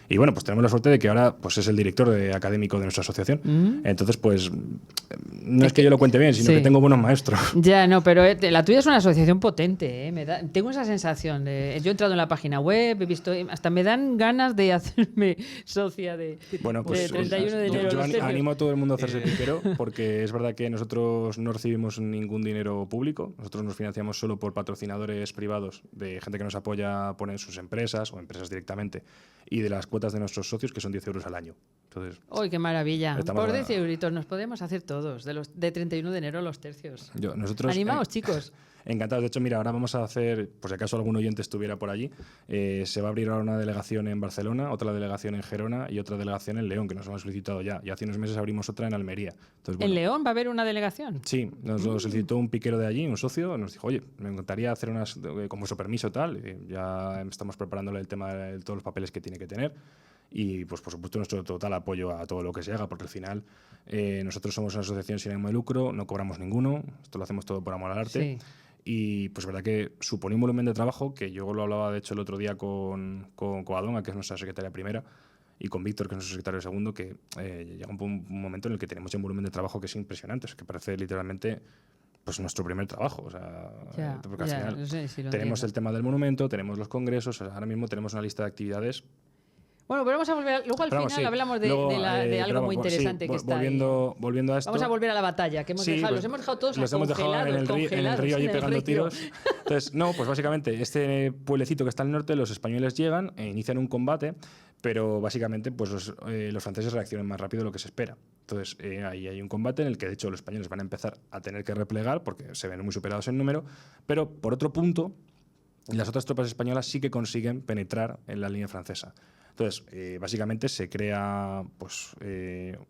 Speaker 2: Y bueno, pues tenemos la suerte de que ahora pues es el director académico de nuestra asociación. Entonces, pues no es que yo lo cuente bien, sino que tengo buenos maestros.
Speaker 1: Ya, no, pero la tuya es una asociación potente, ¿eh? Tengo esa sensación. Yo he entrado en la página web, he visto, hasta me dan ganas de hacerme socia de,
Speaker 2: bueno, pues,
Speaker 1: de 31 de enero.
Speaker 2: Yo animo a todo el mundo a hacerse piquero, porque es verdad que nosotros no recibimos ningún dinero público. Nosotros nos financiamos solo por patrocinadores privados de gente que nos apoya a poner sus empresas o empresas directamente, y de las cuotas de nuestros socios, que son 10 euros al año. Entonces,
Speaker 1: ¡ay, qué maravilla! Por 10 euritos nos podemos hacer todos, de 31 de enero los tercios. Animaos, chicos.
Speaker 2: Encantados. De hecho, mira, ahora vamos a hacer, por si acaso algún oyente estuviera por allí, se va a abrir ahora una delegación en Barcelona, otra delegación en Gerona y otra delegación en León, que nos han solicitado ya. Y hace unos meses abrimos otra en Almería. Entonces, bueno,
Speaker 1: ¿en León va a haber una delegación?
Speaker 2: Sí, nos lo solicitó un piquero de allí, un socio, nos dijo, oye, me encantaría hacer unas, con vuestro permiso tal, y ya estamos preparándole el tema de todos los papeles que tiene que tener. Y pues por supuesto nuestro total apoyo a todo lo que se haga, porque al final nosotros somos una asociación sin ánimo de lucro, no cobramos ninguno, esto lo hacemos todo por amor al arte. Sí. Y pues verdad que supone un volumen de trabajo que yo lo hablaba de hecho el otro día con Coadonga, que es nuestra secretaria primera, y con Víctor, que es nuestro secretario segundo, que llega un momento en el que tenemos un volumen de trabajo que es impresionante, es que parece literalmente pues nuestro primer trabajo, o sea, porque al final
Speaker 1: no sé si
Speaker 2: tenemos el tema del monumento, tenemos los congresos, o sea, ahora mismo tenemos una lista de actividades.
Speaker 1: Bueno, pero vamos a volver. Luego al final hablamos de algo muy interesante que está
Speaker 2: volviendo a esto.
Speaker 1: Vamos a volver a la batalla, que hemos dejado. Los hemos dejado todos
Speaker 2: los hemos dejado en el río allí pegando tiros. Entonces, no, pues básicamente, este pueblecito que está al norte, los españoles llegan e inician un combate, pero básicamente pues los franceses reaccionan más rápido de lo que se espera. Entonces, ahí hay un combate en el que, de hecho, los españoles van a empezar a tener que replegar porque se ven muy superados en número, pero por otro punto, las otras tropas españolas sí que consiguen penetrar en la línea francesa. Entonces, básicamente se crea pues,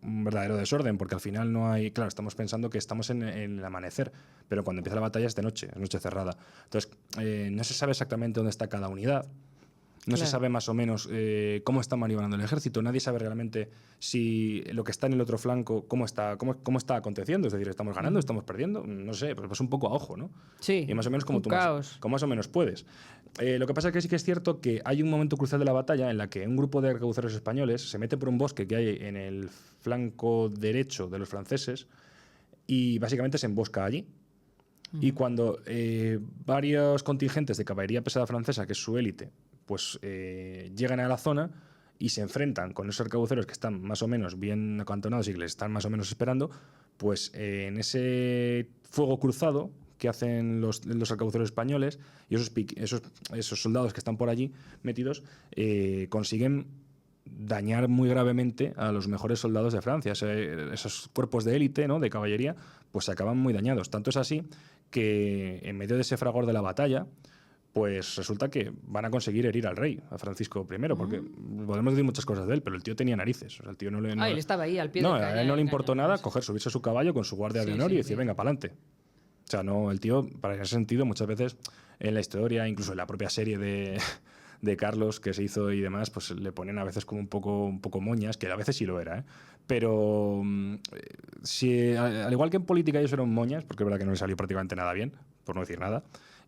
Speaker 2: un verdadero desorden, porque al final no hay... Claro, estamos pensando que estamos en el amanecer, pero cuando empieza la batalla es de noche, es noche cerrada. Entonces, no se sabe exactamente dónde está cada unidad. No se sabe más o menos cómo está maniobrando el ejército. Nadie sabe realmente si lo que está en el otro flanco, cómo está aconteciendo. Es decir, ¿estamos ganando? ¿Estamos perdiendo? No sé, pues un poco a ojo, ¿no?
Speaker 1: Sí,
Speaker 2: y más o menos como tú
Speaker 1: caos.
Speaker 2: Como más o menos puedes. Lo que pasa es que sí que es cierto que hay un momento crucial de la batalla en la que un grupo de arcabuceros españoles se mete por un bosque que hay en el flanco derecho de los franceses y básicamente se embosca allí. Y cuando varios contingentes de caballería pesada francesa, que es su élite, pues llegan a la zona y se enfrentan con esos arcabuceros que están más o menos bien acantonados y que les están más o menos esperando, pues en ese fuego cruzado que hacen los arcabuceros españoles y esos soldados que están por allí metidos, consiguen dañar muy gravemente a los mejores soldados de Francia. Esos cuerpos de élite, ¿no?, de caballería, pues se acaban muy dañados. Tanto es así que en medio de ese fragor de la batalla, pues resulta que van a conseguir herir al rey, a Francisco I, porque podemos decir muchas cosas de él, pero el tío tenía narices. O sea, el tío no le...
Speaker 1: él estaba ahí al pie
Speaker 2: del
Speaker 1: cañón.
Speaker 2: No, a él no le importó nada coger, subirse a su caballo con su guardia de honor y decir, venga, pa'lante. O sea, no, el tío, para ese sentido, muchas veces en la historia, incluso en la propia serie de Carlos que se hizo y demás, pues le ponen a veces como un poco moñas, que a veces sí lo era, ¿eh? Pero si, al igual que en política ellos eran moñas, porque es verdad que no le salió prácticamente nada bien, por no decir nada,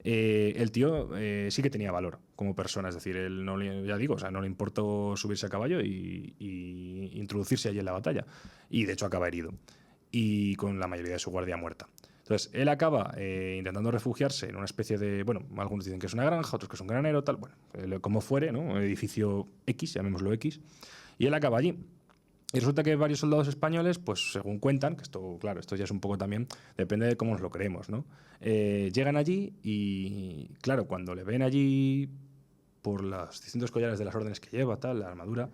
Speaker 2: el tío sí que tenía valor como persona, es decir, él no le, ya digo, o sea, no le importó subirse a caballo y introducirse allí en la batalla, y de hecho acaba herido, y con la mayoría de su guardia muerta. Entonces, él acaba intentando refugiarse en una especie de... Bueno, algunos dicen que es una granja, otros que es un granero, tal. Bueno, como fuere, ¿no? Un edificio X, llamémoslo X. Y él acaba allí. Y resulta que varios soldados españoles, pues según cuentan, que esto, claro, esto ya es un poco también, depende de cómo nos lo creemos, ¿no? Llegan allí y, claro, cuando le ven allí por los distintos collares de las órdenes que lleva, tal, la armadura,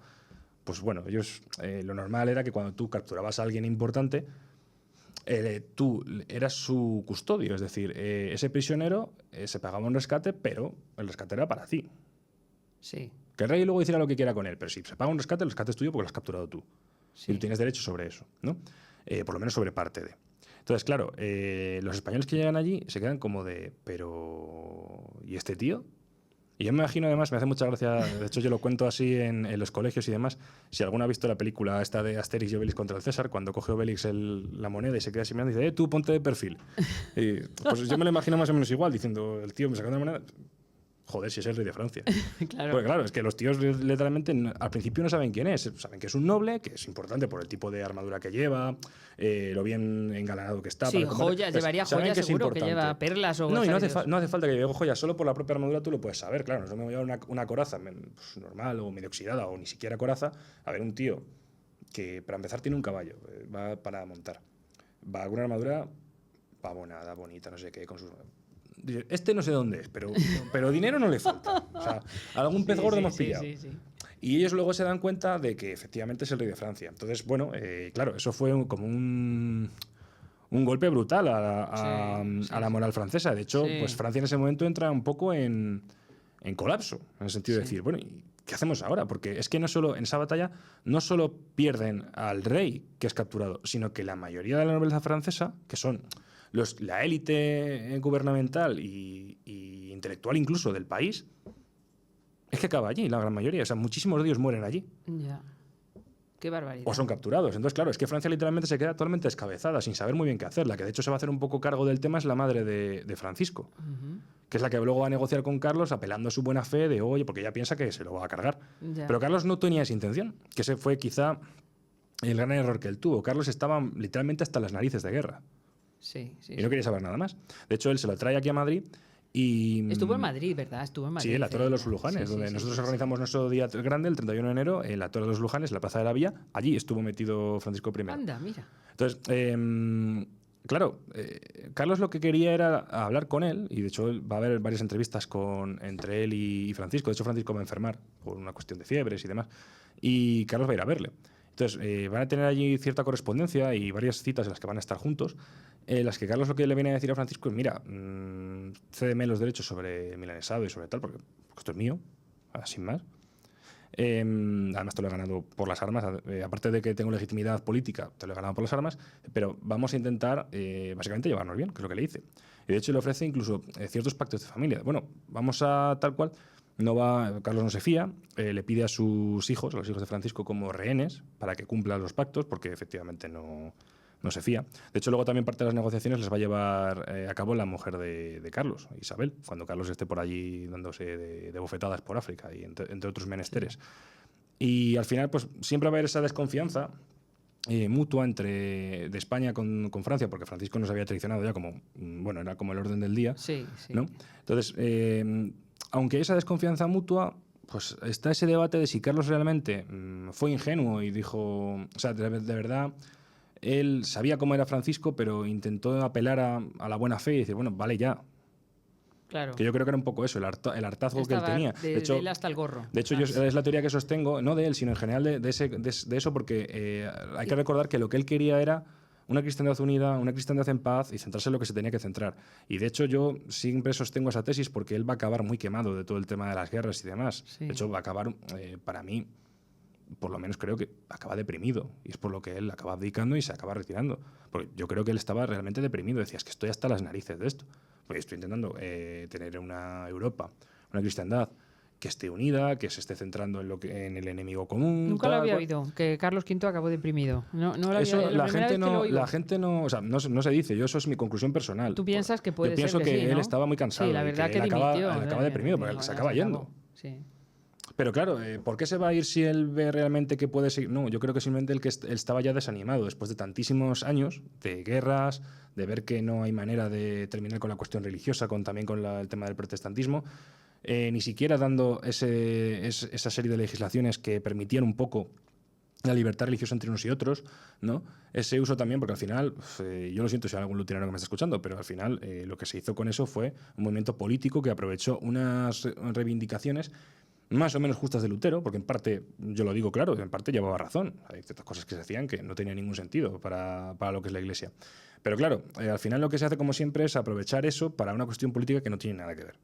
Speaker 2: pues bueno, ellos... lo normal era que cuando tú capturabas a alguien importante... tú eras su custodio, es decir, ese prisionero se pagaba un rescate, pero el rescate era para ti.
Speaker 1: Sí.
Speaker 2: Que el rey luego hiciera lo que quiera con él, pero si se paga un rescate, el rescate es tuyo porque lo has capturado tú. Sí. Y tú tienes derecho sobre eso, ¿no? Por lo menos sobre parte de. Entonces, claro, los españoles que llegan allí se quedan como de, pero... ¿y este tío? Y yo me imagino, además, me hace mucha gracia, de hecho yo lo cuento así en los colegios y demás, si alguno ha visto la película esta de Asterix y Obelix contra el César, cuando coge Obelix la moneda y se queda así mirando y dice, tú ponte de perfil. Y, pues yo me lo imagino más o menos igual, diciendo, el tío me saca la moneda... Joder, si es el rey de Francia.
Speaker 1: Claro.
Speaker 2: Porque claro, es que los tíos literalmente al principio no saben quién es. Saben que es un noble, que es importante por el tipo de armadura que lleva, lo bien engalanado que está.
Speaker 1: Sí, joyas, llevaría joyas, seguro que lleva perlas o...
Speaker 2: No, y no hace falta que lleve joyas, solo por la propia armadura tú lo puedes saber, claro. No me voy a llevar una coraza pues, normal o medio oxidada o ni siquiera coraza. A ver, un tío que para empezar tiene un caballo, va para montar. Va con una armadura pavonada, bonita, no sé qué, con sus... Este no sé dónde es, pero dinero no le falta. O sea, algún pez gordo hemos pillado. Sí. Y ellos luego se dan cuenta de que efectivamente es el rey de Francia. Entonces, bueno, claro, eso fue como un golpe brutal a la moral francesa. De hecho, pues Francia en ese momento entra un poco en colapso, en el sentido de decir, bueno, ¿y qué hacemos ahora? Porque es que no solo en esa batalla no solo pierden al rey que es capturado, sino que la mayoría de la nobleza francesa, que son la élite gubernamental y intelectual incluso del país, es que acaba allí, la gran mayoría. O sea, muchísimos de ellos mueren allí.
Speaker 1: Ya. Qué barbaridad.
Speaker 2: O son capturados. Entonces, claro, es que Francia literalmente se queda totalmente descabezada, sin saber muy bien qué hacer. La que de hecho se va a hacer un poco cargo del tema es la madre de Francisco, que es la que luego va a negociar con Carlos apelando a su buena fe de, oye, porque ella piensa que se lo va a cargar. Ya. Pero Carlos no tenía esa intención, que ese fue quizá el gran error que él tuvo. Carlos estaba literalmente hasta las narices de guerra.
Speaker 1: Sí.
Speaker 2: Y no quería saber nada más. De hecho, él se lo trae aquí a Madrid y...
Speaker 1: Estuvo en Madrid, ¿verdad? Estuvo en Madrid.
Speaker 2: Sí, en la Torre de los Lujanes, donde nosotros organizamos nuestro día grande, el 31 de enero, en la Torre de los Lujanes, en la Plaza de la Villa. Allí estuvo metido Francisco I.
Speaker 1: Anda, mira.
Speaker 2: Entonces, claro, Carlos lo que quería era hablar con él, y de hecho va a haber varias entrevistas entre él y Francisco. De hecho, Francisco va a enfermar por una cuestión de fiebres y demás, y Carlos va a ir a verle. Entonces, van a tener allí cierta correspondencia y varias citas en las que van a estar juntos, en las que Carlos lo que le viene a decir a Francisco es, mira, cédeme los derechos sobre el milanesado y sobre tal, porque esto es mío, sin más. Además te lo he ganado por las armas, aparte de que tengo legitimidad política, te lo he ganado por las armas, pero vamos a intentar básicamente llevarnos bien, que es lo que le dice. Y de hecho le ofrece incluso ciertos pactos de familia. Bueno, vamos a tal cual... Carlos no se fía, le pide a sus hijos, a los hijos de Francisco, como rehenes para que cumplan los pactos, porque efectivamente no se fía. De hecho, luego también parte de las negociaciones les va a llevar a cabo la mujer de Carlos, Isabel, cuando Carlos esté por allí dándose de bofetadas por África y entre otros menesteres. Y al final, pues siempre va a haber esa desconfianza mutua de España con Francia, porque Francisco nos había traicionado ya como, bueno, era como el orden del día.
Speaker 1: Sí.
Speaker 2: ¿No? Entonces, aunque esa desconfianza mutua, pues está ese debate de si Carlos realmente fue ingenuo y dijo, o sea, de verdad, él sabía cómo era Francisco, pero intentó apelar a la buena fe y decir, bueno, vale ya.
Speaker 1: Claro.
Speaker 2: Que yo creo que era un poco eso, el hartazgo que él tenía.
Speaker 1: De hecho, de él hasta el gorro.
Speaker 2: De hecho, es la teoría que sostengo, no de él, sino en general de eso, porque hay que recordar que lo que él quería era una cristiandad unida, una cristiandad en paz y centrarse en lo que se tenía que centrar. Y de hecho yo siempre sostengo esa tesis porque él va a acabar muy quemado de todo el tema de las guerras y demás.
Speaker 1: Sí.
Speaker 2: De hecho va a acabar, para mí, por lo menos creo que acaba deprimido. Y es por lo que él acaba abdicando y se acaba retirando. Porque yo creo que él estaba realmente deprimido. Decía, es que estoy hasta las narices de esto. Pues estoy intentando tener una Europa, una cristiandad que esté unida, que se esté centrando en el enemigo común.
Speaker 1: Nunca lo había oído, que Carlos V acabó deprimido. No lo
Speaker 2: eso
Speaker 1: había,
Speaker 2: la gente no, o sea, no se dice. Yo eso es mi conclusión personal.
Speaker 1: Tú piensas que puede
Speaker 2: ser. Yo pienso
Speaker 1: ser
Speaker 2: que
Speaker 1: sí,
Speaker 2: él
Speaker 1: ¿no?
Speaker 2: estaba muy cansado.
Speaker 1: Sí, la verdad que
Speaker 2: él
Speaker 1: dimitió,
Speaker 2: acaba deprimido, porque se acaba yendo.
Speaker 1: Sí.
Speaker 2: Pero claro, ¿por qué se va a ir si él ve realmente que puede seguir? No, yo creo que simplemente él estaba ya desanimado después de tantísimos años de guerras, de ver que no hay manera de terminar con la cuestión religiosa, también con el tema del protestantismo. Ni siquiera dando esa serie de legislaciones que permitían un poco la libertad religiosa entre unos y otros, ¿no? Ese uso también, porque al final, yo lo siento si hay algún luterano que me está escuchando, pero al final lo que se hizo con eso fue un movimiento político que aprovechó unas reivindicaciones más o menos justas de Lutero, porque en parte, yo lo digo claro, en parte llevaba razón. Hay ciertas cosas que se hacían que no tenían ningún sentido para lo que es la Iglesia. Pero claro, al final lo que se hace, como siempre, es aprovechar eso para una cuestión política que no tiene nada que ver.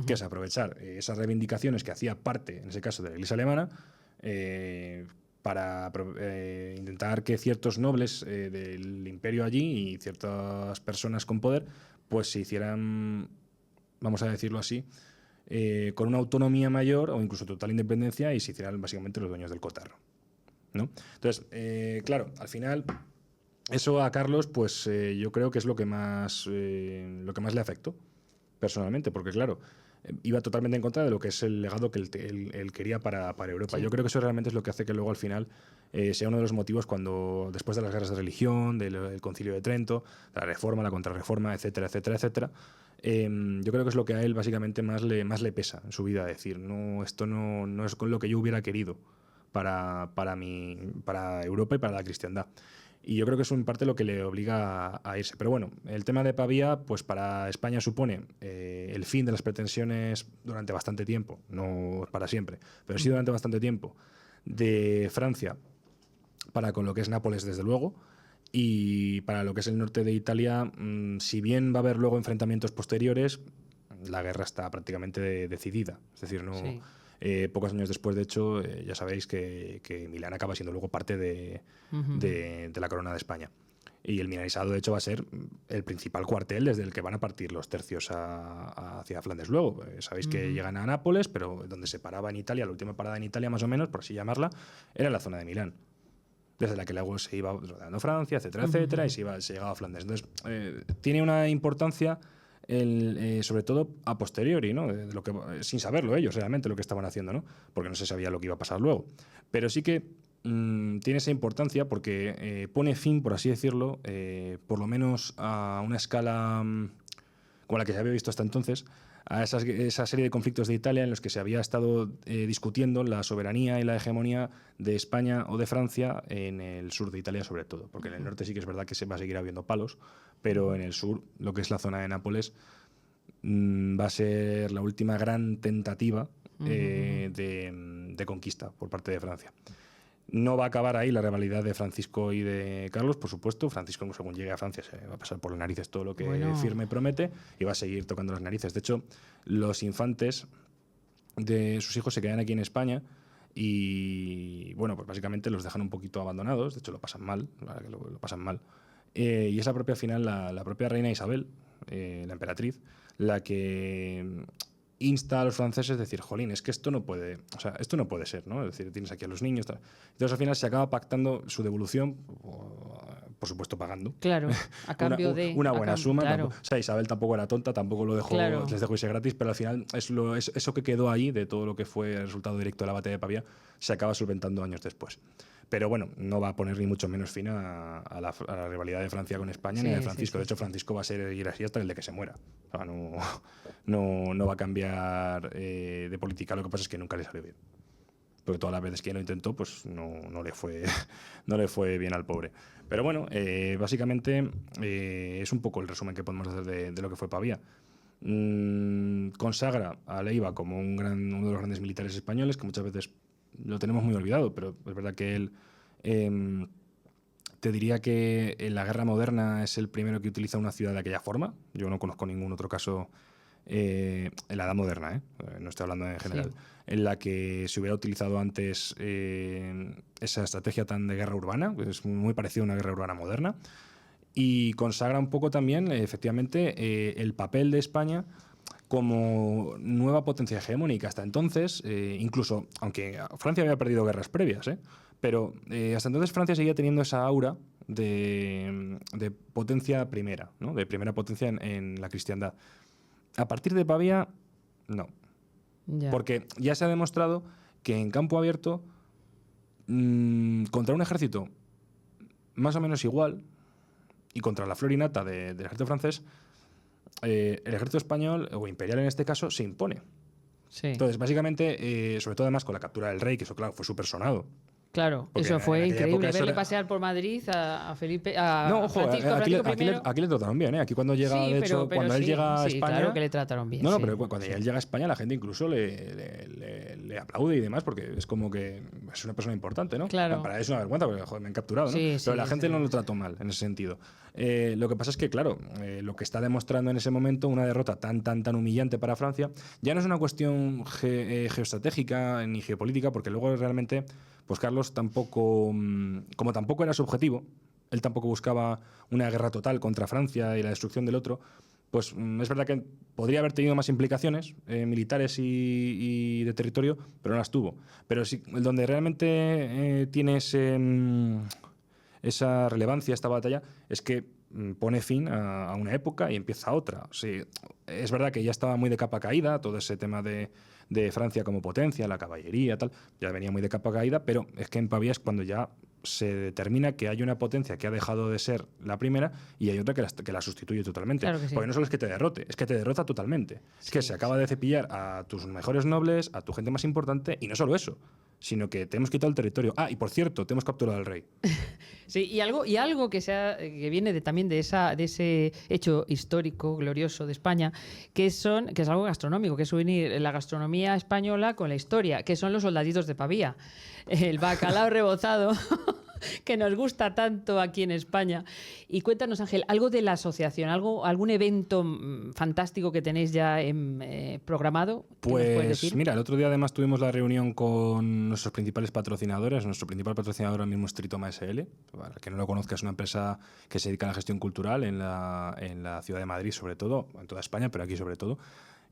Speaker 2: Que es aprovechar esas reivindicaciones que hacía parte, en ese caso, de la Iglesia alemana, para intentar que ciertos nobles del imperio allí y ciertas personas con poder pues se hicieran, vamos a decirlo así, con una autonomía mayor o incluso total independencia y se hicieran básicamente los dueños del cotarro, ¿no? Entonces, claro, al final eso a Carlos pues yo creo que es lo que más le afectó personalmente, porque claro, iba totalmente en contra de lo que es el legado que él quería para Europa. Sí. Yo creo que eso realmente es lo que hace que luego al final sea uno de los motivos cuando, después de las guerras de religión, del Concilio de Trento, la reforma, la contrarreforma, etcétera, etcétera, etcétera, yo creo que es lo que a él básicamente más le pesa en su vida, decir, no, esto no es con lo que yo hubiera querido para Europa y para la cristiandad. Y yo creo que es en parte lo que le obliga a irse. Pero bueno, el tema de Pavía, pues para España supone el fin de las pretensiones durante bastante tiempo, no para siempre, pero sí durante bastante tiempo, de Francia para con lo que es Nápoles, desde luego, y para lo que es el norte de Italia, si bien va a haber luego enfrentamientos posteriores, la guerra está prácticamente decidida. Es decir, no... Sí. Pocos años después, de hecho, ya sabéis que Milán acaba siendo luego parte de la corona de España. Y el milanizado, de hecho, va a ser el principal cuartel desde el que van a partir los tercios hacia Flandes luego. Sabéis que llegan a Nápoles, pero donde se paraba en Italia, la última parada en Italia más o menos, por así llamarla, era la zona de Milán. Desde la que luego se iba rodeando Francia, etcétera, etcétera, y se llegaba a Flandes. Entonces, tiene una importancia... sobre todo a posteriori, ¿no? De lo que, sin saberlo ellos realmente lo que estaban haciendo, ¿no? Porque no se sabía lo que iba a pasar luego. Pero sí que tiene esa importancia porque pone fin, por así decirlo, por lo menos a una escala como la que se había visto hasta entonces, a esa serie de conflictos de Italia en los que se había estado discutiendo la soberanía y la hegemonía de España o de Francia en el sur de Italia sobre todo, porque en el norte sí que es verdad que se va a seguir habiendo palos, pero en el sur, lo que es la zona de Nápoles, va a ser la última gran tentativa de conquista por parte de Francia. No va a acabar ahí la rivalidad de Francisco y de Carlos, por supuesto. Francisco, según llegue a Francia, se va a pasar por las narices todo lo que firme y promete y va a seguir tocando las narices. De hecho, los infantes de sus hijos se quedan aquí en España y, bueno, pues básicamente los dejan un poquito abandonados. De hecho, lo pasan mal, lo pasan mal. Y es la propia reina Isabel, la emperatriz, la que insta a los franceses a decir, jolín, es que esto no puede ser, ¿no? Es decir, tienes aquí a los niños, tal. Entonces al final se acaba pactando su devolución, por supuesto pagando.
Speaker 1: Claro, a cambio de
Speaker 2: una buena suma.
Speaker 1: Claro.
Speaker 2: O sea, Isabel tampoco era tonta, tampoco lo dejó, claro, les dejó irse gratis, pero al final eso que quedó ahí de todo lo que fue el resultado directo de la batalla de Pavía se acaba solventando años después. Pero bueno, no va a poner ni mucho menos fin a la rivalidad de Francia con España, sí, ni de Francisco. Sí. De hecho, Francisco va a seguir así hasta el de que se muera. O sea, no va a cambiar de política. Lo que pasa es que nunca le salió bien. Porque todas las veces que lo intentó, pues no le fue bien al pobre. Pero bueno, básicamente es un poco el resumen que podemos hacer de lo que fue Pavía. Consagra a Leiva como uno de los grandes militares españoles, que muchas veces lo tenemos muy olvidado, pero es verdad que él te diría que en la guerra moderna es el primero que utiliza una ciudad de aquella forma. Yo no conozco ningún otro caso en la edad moderna, no estoy hablando en general,
Speaker 1: Sí.
Speaker 2: en la que se hubiera utilizado antes esa estrategia tan de guerra urbana, que es muy parecida a una guerra urbana moderna, y consagra un poco también, efectivamente, el papel de España como nueva potencia hegemónica. Hasta entonces, incluso, aunque Francia había perdido guerras previas, pero hasta entonces Francia seguía teniendo esa aura de potencia primera, ¿no? De primera potencia en la cristiandad. A partir de Pavía, no.
Speaker 1: Ya.
Speaker 2: Porque ya se ha demostrado que en campo abierto, contra un ejército más o menos igual, y contra la florinata del ejército francés, el ejército español, o imperial en este caso, se impone.
Speaker 1: Sí.
Speaker 2: Entonces, básicamente, sobre todo además con la captura del rey, que eso, claro, fue súper sonado.
Speaker 1: Claro,
Speaker 2: Porque
Speaker 1: eso
Speaker 2: en
Speaker 1: fue
Speaker 2: aquella
Speaker 1: increíble.
Speaker 2: época eso
Speaker 1: Verle
Speaker 2: era-
Speaker 1: pasear por Madrid a Felipe, a
Speaker 2: No, ojo,
Speaker 1: Francisco
Speaker 2: aquí le trataron bien, ¿eh? Aquí cuando llega,
Speaker 1: Sí,
Speaker 2: de
Speaker 1: pero-
Speaker 2: hecho,
Speaker 1: pero
Speaker 2: cuando él
Speaker 1: sí,
Speaker 2: llega a
Speaker 1: sí,
Speaker 2: España...
Speaker 1: claro que le trataron bien,
Speaker 2: No, no,
Speaker 1: sí,
Speaker 2: pero cuando
Speaker 1: sí.
Speaker 2: él llega a España la gente incluso le aplaude y demás, porque es como que es una persona importante, ¿no?
Speaker 1: Claro.
Speaker 2: Para él es una vergüenza, porque joder, me han capturado, ¿no?
Speaker 1: Sí,
Speaker 2: Pero
Speaker 1: sí,
Speaker 2: la gente
Speaker 1: sí.
Speaker 2: no lo trató mal en ese sentido. Lo que pasa es que, claro, lo que está demostrando en ese momento una derrota tan humillante para Francia, ya no es una cuestión geoestratégica ni geopolítica, porque luego realmente, pues Carlos tampoco, como tampoco era su objetivo, él tampoco buscaba una guerra total contra Francia y la destrucción del otro, pues es verdad que podría haber tenido más implicaciones militares y de territorio, pero no las tuvo. Pero sí, donde realmente tiene esa relevancia esta batalla es que pone fin a una época y empieza otra. Sí, es verdad que ya estaba muy de capa caída todo ese tema de Francia como potencia, la caballería, tal, ya venía muy de capa caída, pero es que en Pavía es cuando ya se determina que hay una potencia que ha dejado de ser la primera y hay otra que la sustituye totalmente.
Speaker 1: Claro que sí.
Speaker 2: Porque no solo es que te derrote, es que te derrota totalmente. Es que
Speaker 1: Sí,
Speaker 2: se acaba de cepillar a tus mejores nobles, a tu gente más importante, y no solo eso, sino que te hemos quitado el territorio. Ah, y por cierto, te hemos capturado al rey.
Speaker 1: Sí, y algo que viene también de ese hecho histórico, glorioso de España, que es algo gastronómico, que es unir la gastronomía española con la historia, que son los soldaditos de Pavía. El bacalao rebozado, que nos gusta tanto aquí en España. Y cuéntanos, Ángel, algo de la asociación, algún evento fantástico que tenéis ya programado. ¿Qué nos puedes
Speaker 2: Pues
Speaker 1: decir?
Speaker 2: mira, el otro día además tuvimos la reunión con nuestros principales patrocinadores. Nuestro principal patrocinador ahora mismo es Tritoma SL. Para el que no lo conozca, es una empresa que se dedica a la gestión cultural en la ciudad de Madrid, sobre todo, en toda España, pero aquí sobre todo,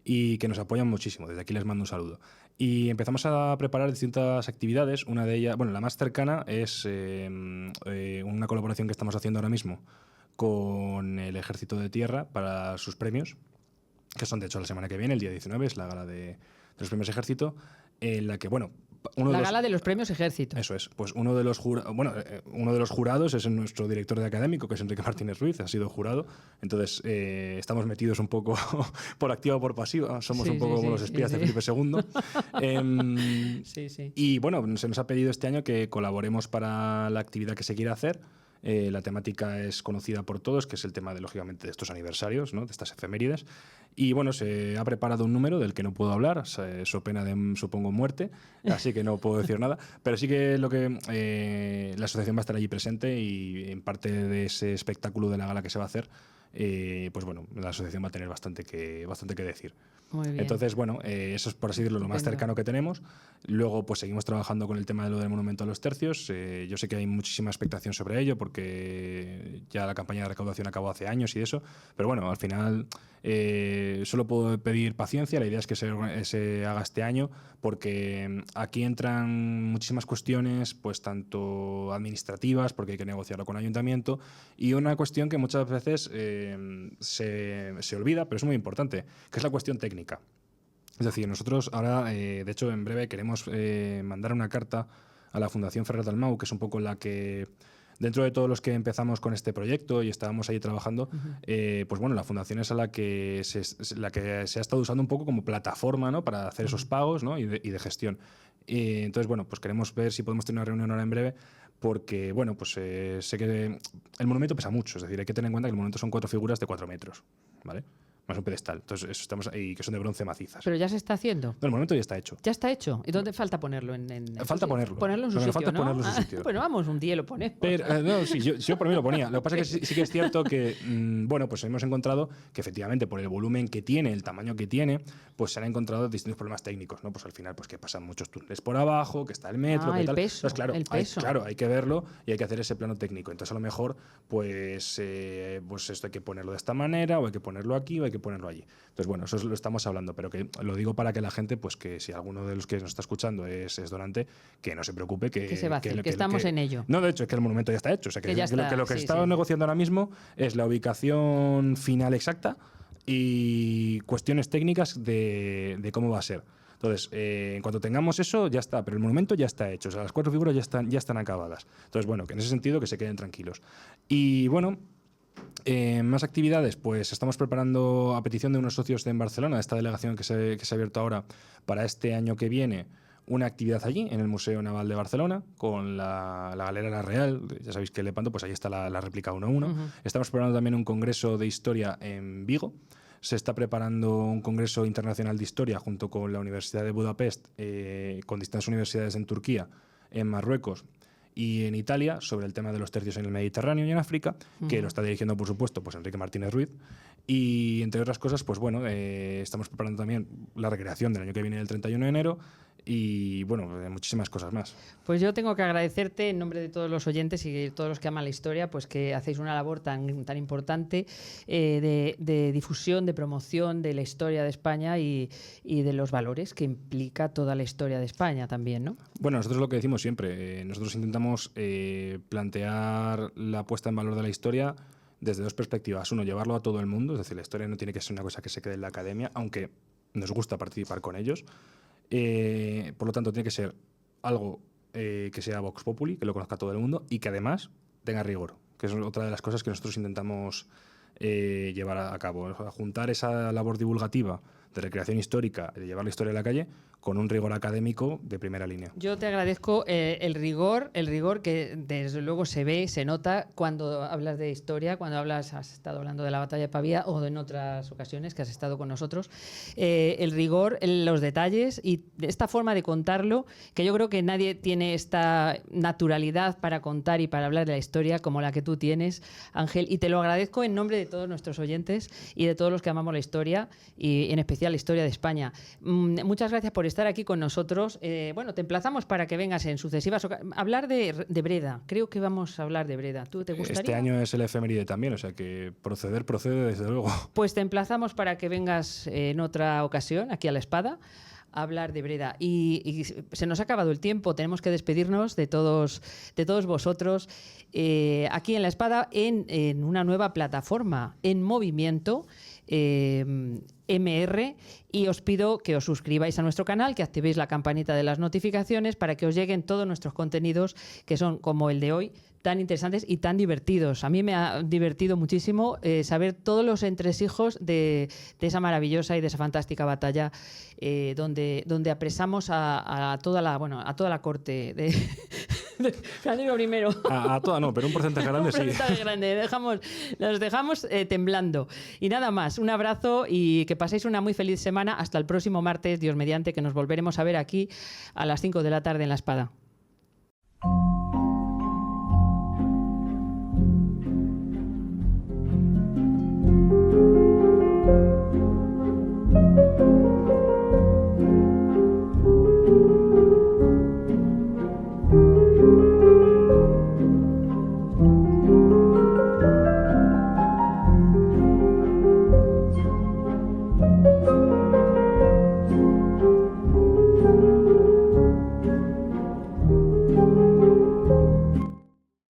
Speaker 2: y que nos apoyan muchísimo. Desde aquí les mando un saludo. Y empezamos a preparar distintas actividades. Una de ellas, bueno, la más cercana es una colaboración que estamos haciendo ahora mismo con el Ejército de Tierra para sus premios, que son de hecho la semana que viene, el día 19, es la gala de los premios Ejército, en la que, bueno,
Speaker 1: La gala de los premios Ejército.
Speaker 2: Eso es, pues uno de los jurados es nuestro director de académico, que es Enrique Martínez Ruiz, ha sido jurado, entonces estamos metidos un poco por activa o por pasiva, somos
Speaker 1: Sí,
Speaker 2: un poco
Speaker 1: sí,
Speaker 2: como
Speaker 1: sí,
Speaker 2: los espías
Speaker 1: sí,
Speaker 2: de
Speaker 1: sí.
Speaker 2: Felipe II.
Speaker 1: Sí, sí.
Speaker 2: Y bueno, se nos ha pedido este año que colaboremos para la actividad que se quiera hacer. La temática es conocida por todos, que es el tema de, lógicamente, de estos aniversarios, ¿no? De estas efemérides. Y bueno, se ha preparado un número del que no puedo hablar, so pena de, supongo, muerte, así que no puedo decir nada. Pero sí que la asociación va a estar allí presente y en parte de ese espectáculo de la gala que se va a hacer, pues bueno, la asociación va a tener bastante que decir.
Speaker 1: Muy bien.
Speaker 2: Entonces, bueno, eso es, por así decirlo, lo más
Speaker 1: Estupendo.
Speaker 2: cercano que tenemos. Luego, pues seguimos trabajando con el tema de lo del monumento a los tercios. Yo sé que hay muchísima expectación sobre ello porque ya la campaña de recaudación acabó hace años y eso. Pero bueno, al final solo puedo pedir paciencia. La idea es que se haga este año porque aquí entran muchísimas cuestiones, pues tanto administrativas, porque hay que negociarlo con el ayuntamiento, y una cuestión que muchas veces se olvida, pero es muy importante, que es la cuestión técnica. Es decir, nosotros ahora, de hecho, en breve queremos mandar una carta a la Fundación Ferrer Dalmau, que es un poco la que, dentro de todos los que empezamos con este proyecto y estábamos ahí trabajando, pues bueno, la fundación es a la que se ha estado usando un poco como plataforma, ¿no? Para hacer esos pagos, ¿no? y de gestión. Entonces, bueno, pues queremos ver si podemos tener una reunión ahora en breve, porque, bueno, pues sé que el monumento pesa mucho, es decir, hay que tener en cuenta que el monumento son 4 figuras de 4 metros, ¿vale? más un pedestal. Entonces, eso estamos ahí, que son de bronce macizas.
Speaker 1: Pero ya se está haciendo.
Speaker 2: No, el monumento ya está hecho.
Speaker 1: Ya está hecho. ¿Y dónde falta ponerlo?
Speaker 2: Falta ponerlo.
Speaker 1: Ponerlo en su sitio,
Speaker 2: falta
Speaker 1: ¿no?
Speaker 2: ponerlo en su sitio.
Speaker 1: Bueno, vamos, un día lo ponemos.
Speaker 2: Pero, no, sí, yo por mí lo ponía. Lo que pasa es que sí que es cierto que, bueno, pues hemos encontrado que efectivamente por el volumen que tiene, el tamaño que tiene, pues se han encontrado distintos problemas técnicos, ¿no? Pues al final, pues que pasan muchos túneles por abajo, que está el metro, que
Speaker 1: el
Speaker 2: tal.
Speaker 1: peso,
Speaker 2: Entonces, claro,
Speaker 1: el peso.
Speaker 2: claro, hay que verlo y hay que hacer ese plano técnico. Entonces, a lo mejor, pues esto hay que ponerlo de esta manera, o hay que ponerlo aquí, o hay que ponerlo allí. Entonces, bueno, eso lo estamos hablando, pero que lo digo para que la gente, pues que si alguno de los que nos está escuchando es donante, que no se preocupe, que
Speaker 1: se va a hacer, que estamos en ello.
Speaker 2: No, de hecho, es que el monumento ya está hecho. O sea, que lo que
Speaker 1: sí,
Speaker 2: estamos
Speaker 1: sí.
Speaker 2: negociando ahora mismo es la ubicación final exacta y cuestiones técnicas de cómo va a ser. Entonces, en cuanto tengamos eso, ya está, pero el monumento ya está hecho, o sea, las 4 figuras ya están acabadas. Entonces, bueno, que en ese sentido que se queden tranquilos. Y bueno, más actividades, pues estamos preparando a petición de unos socios en Barcelona, de esta delegación que se ha abierto ahora para este año que viene, una actividad allí, en el Museo Naval de Barcelona, con la Galera Real. Ya sabéis que Lepanto, pues ahí está la réplica 1-1. Uh-huh. Estamos preparando también un congreso de historia en Vigo. Se está preparando un congreso internacional de historia junto con la Universidad de Budapest, con distintas universidades en Turquía, en Marruecos y en Italia, sobre el tema de los tercios en el Mediterráneo y en África, que lo está dirigiendo, por supuesto, pues Enrique Martínez Ruiz. Y, entre otras cosas, pues bueno, estamos preparando también la recreación del año que viene, el 31 de enero, y bueno, muchísimas cosas más.
Speaker 1: Pues yo tengo que agradecerte en nombre de todos los oyentes y de todos los que aman la historia, pues que hacéis una labor tan importante de difusión, de promoción de la historia de España y de los valores que implica toda la historia de España también, ¿no?
Speaker 2: Bueno, nosotros lo que decimos siempre, nosotros intentamos plantear la puesta en valor de la historia desde dos perspectivas. Uno, llevarlo a todo el mundo, es decir, la historia no tiene que ser una cosa que se quede en la academia, aunque nos gusta participar con ellos. Por lo tanto, tiene que ser algo que sea Vox Populi, que lo conozca todo el mundo y que además tenga rigor, que es otra de las cosas que nosotros intentamos llevar a cabo, a juntar esa labor divulgativa de recreación histórica, de llevar la historia a la calle, con un rigor académico de primera línea.
Speaker 1: Yo te agradezco el rigor que desde luego se ve, se nota cuando hablas de historia, cuando has estado hablando de la batalla de Pavía o en otras ocasiones que has estado con nosotros. El rigor, los detalles y esta forma de contarlo, que yo creo que nadie tiene esta naturalidad para contar y para hablar de la historia como la que tú tienes, Ángel, y te lo agradezco en nombre de todos nuestros oyentes y de todos los que amamos la historia y en especial la historia de España. Muchas gracias por estar aquí con nosotros. Bueno, te emplazamos para que vengas en sucesivas ocasiones. Hablar de Breda. Creo que vamos a hablar de Breda. ¿Tú te gustaría?
Speaker 2: Este año es el efeméride también, o sea que procede desde luego.
Speaker 1: Pues te emplazamos para que vengas en otra ocasión aquí a La Espada a hablar de Breda. Y se nos ha acabado el tiempo. Tenemos que despedirnos de todos vosotros aquí en La Espada en una nueva plataforma en movimiento. MR, y os pido que os suscribáis a nuestro canal, que activéis la campanita de las notificaciones para que os lleguen todos nuestros contenidos que son, como el de hoy, tan interesantes y tan divertidos. A mí me ha divertido muchísimo saber todos los entresijos de esa maravillosa y de esa fantástica batalla donde apresamos a toda la corte de Fernando I.
Speaker 2: A toda no, pero un porcentaje grande sí.
Speaker 1: Un porcentaje grande. Los dejamos temblando. Y nada más, un abrazo y que paséis una muy feliz semana. Hasta el próximo martes, Dios mediante, que nos volveremos a ver aquí a las 5 de la tarde en La Espada.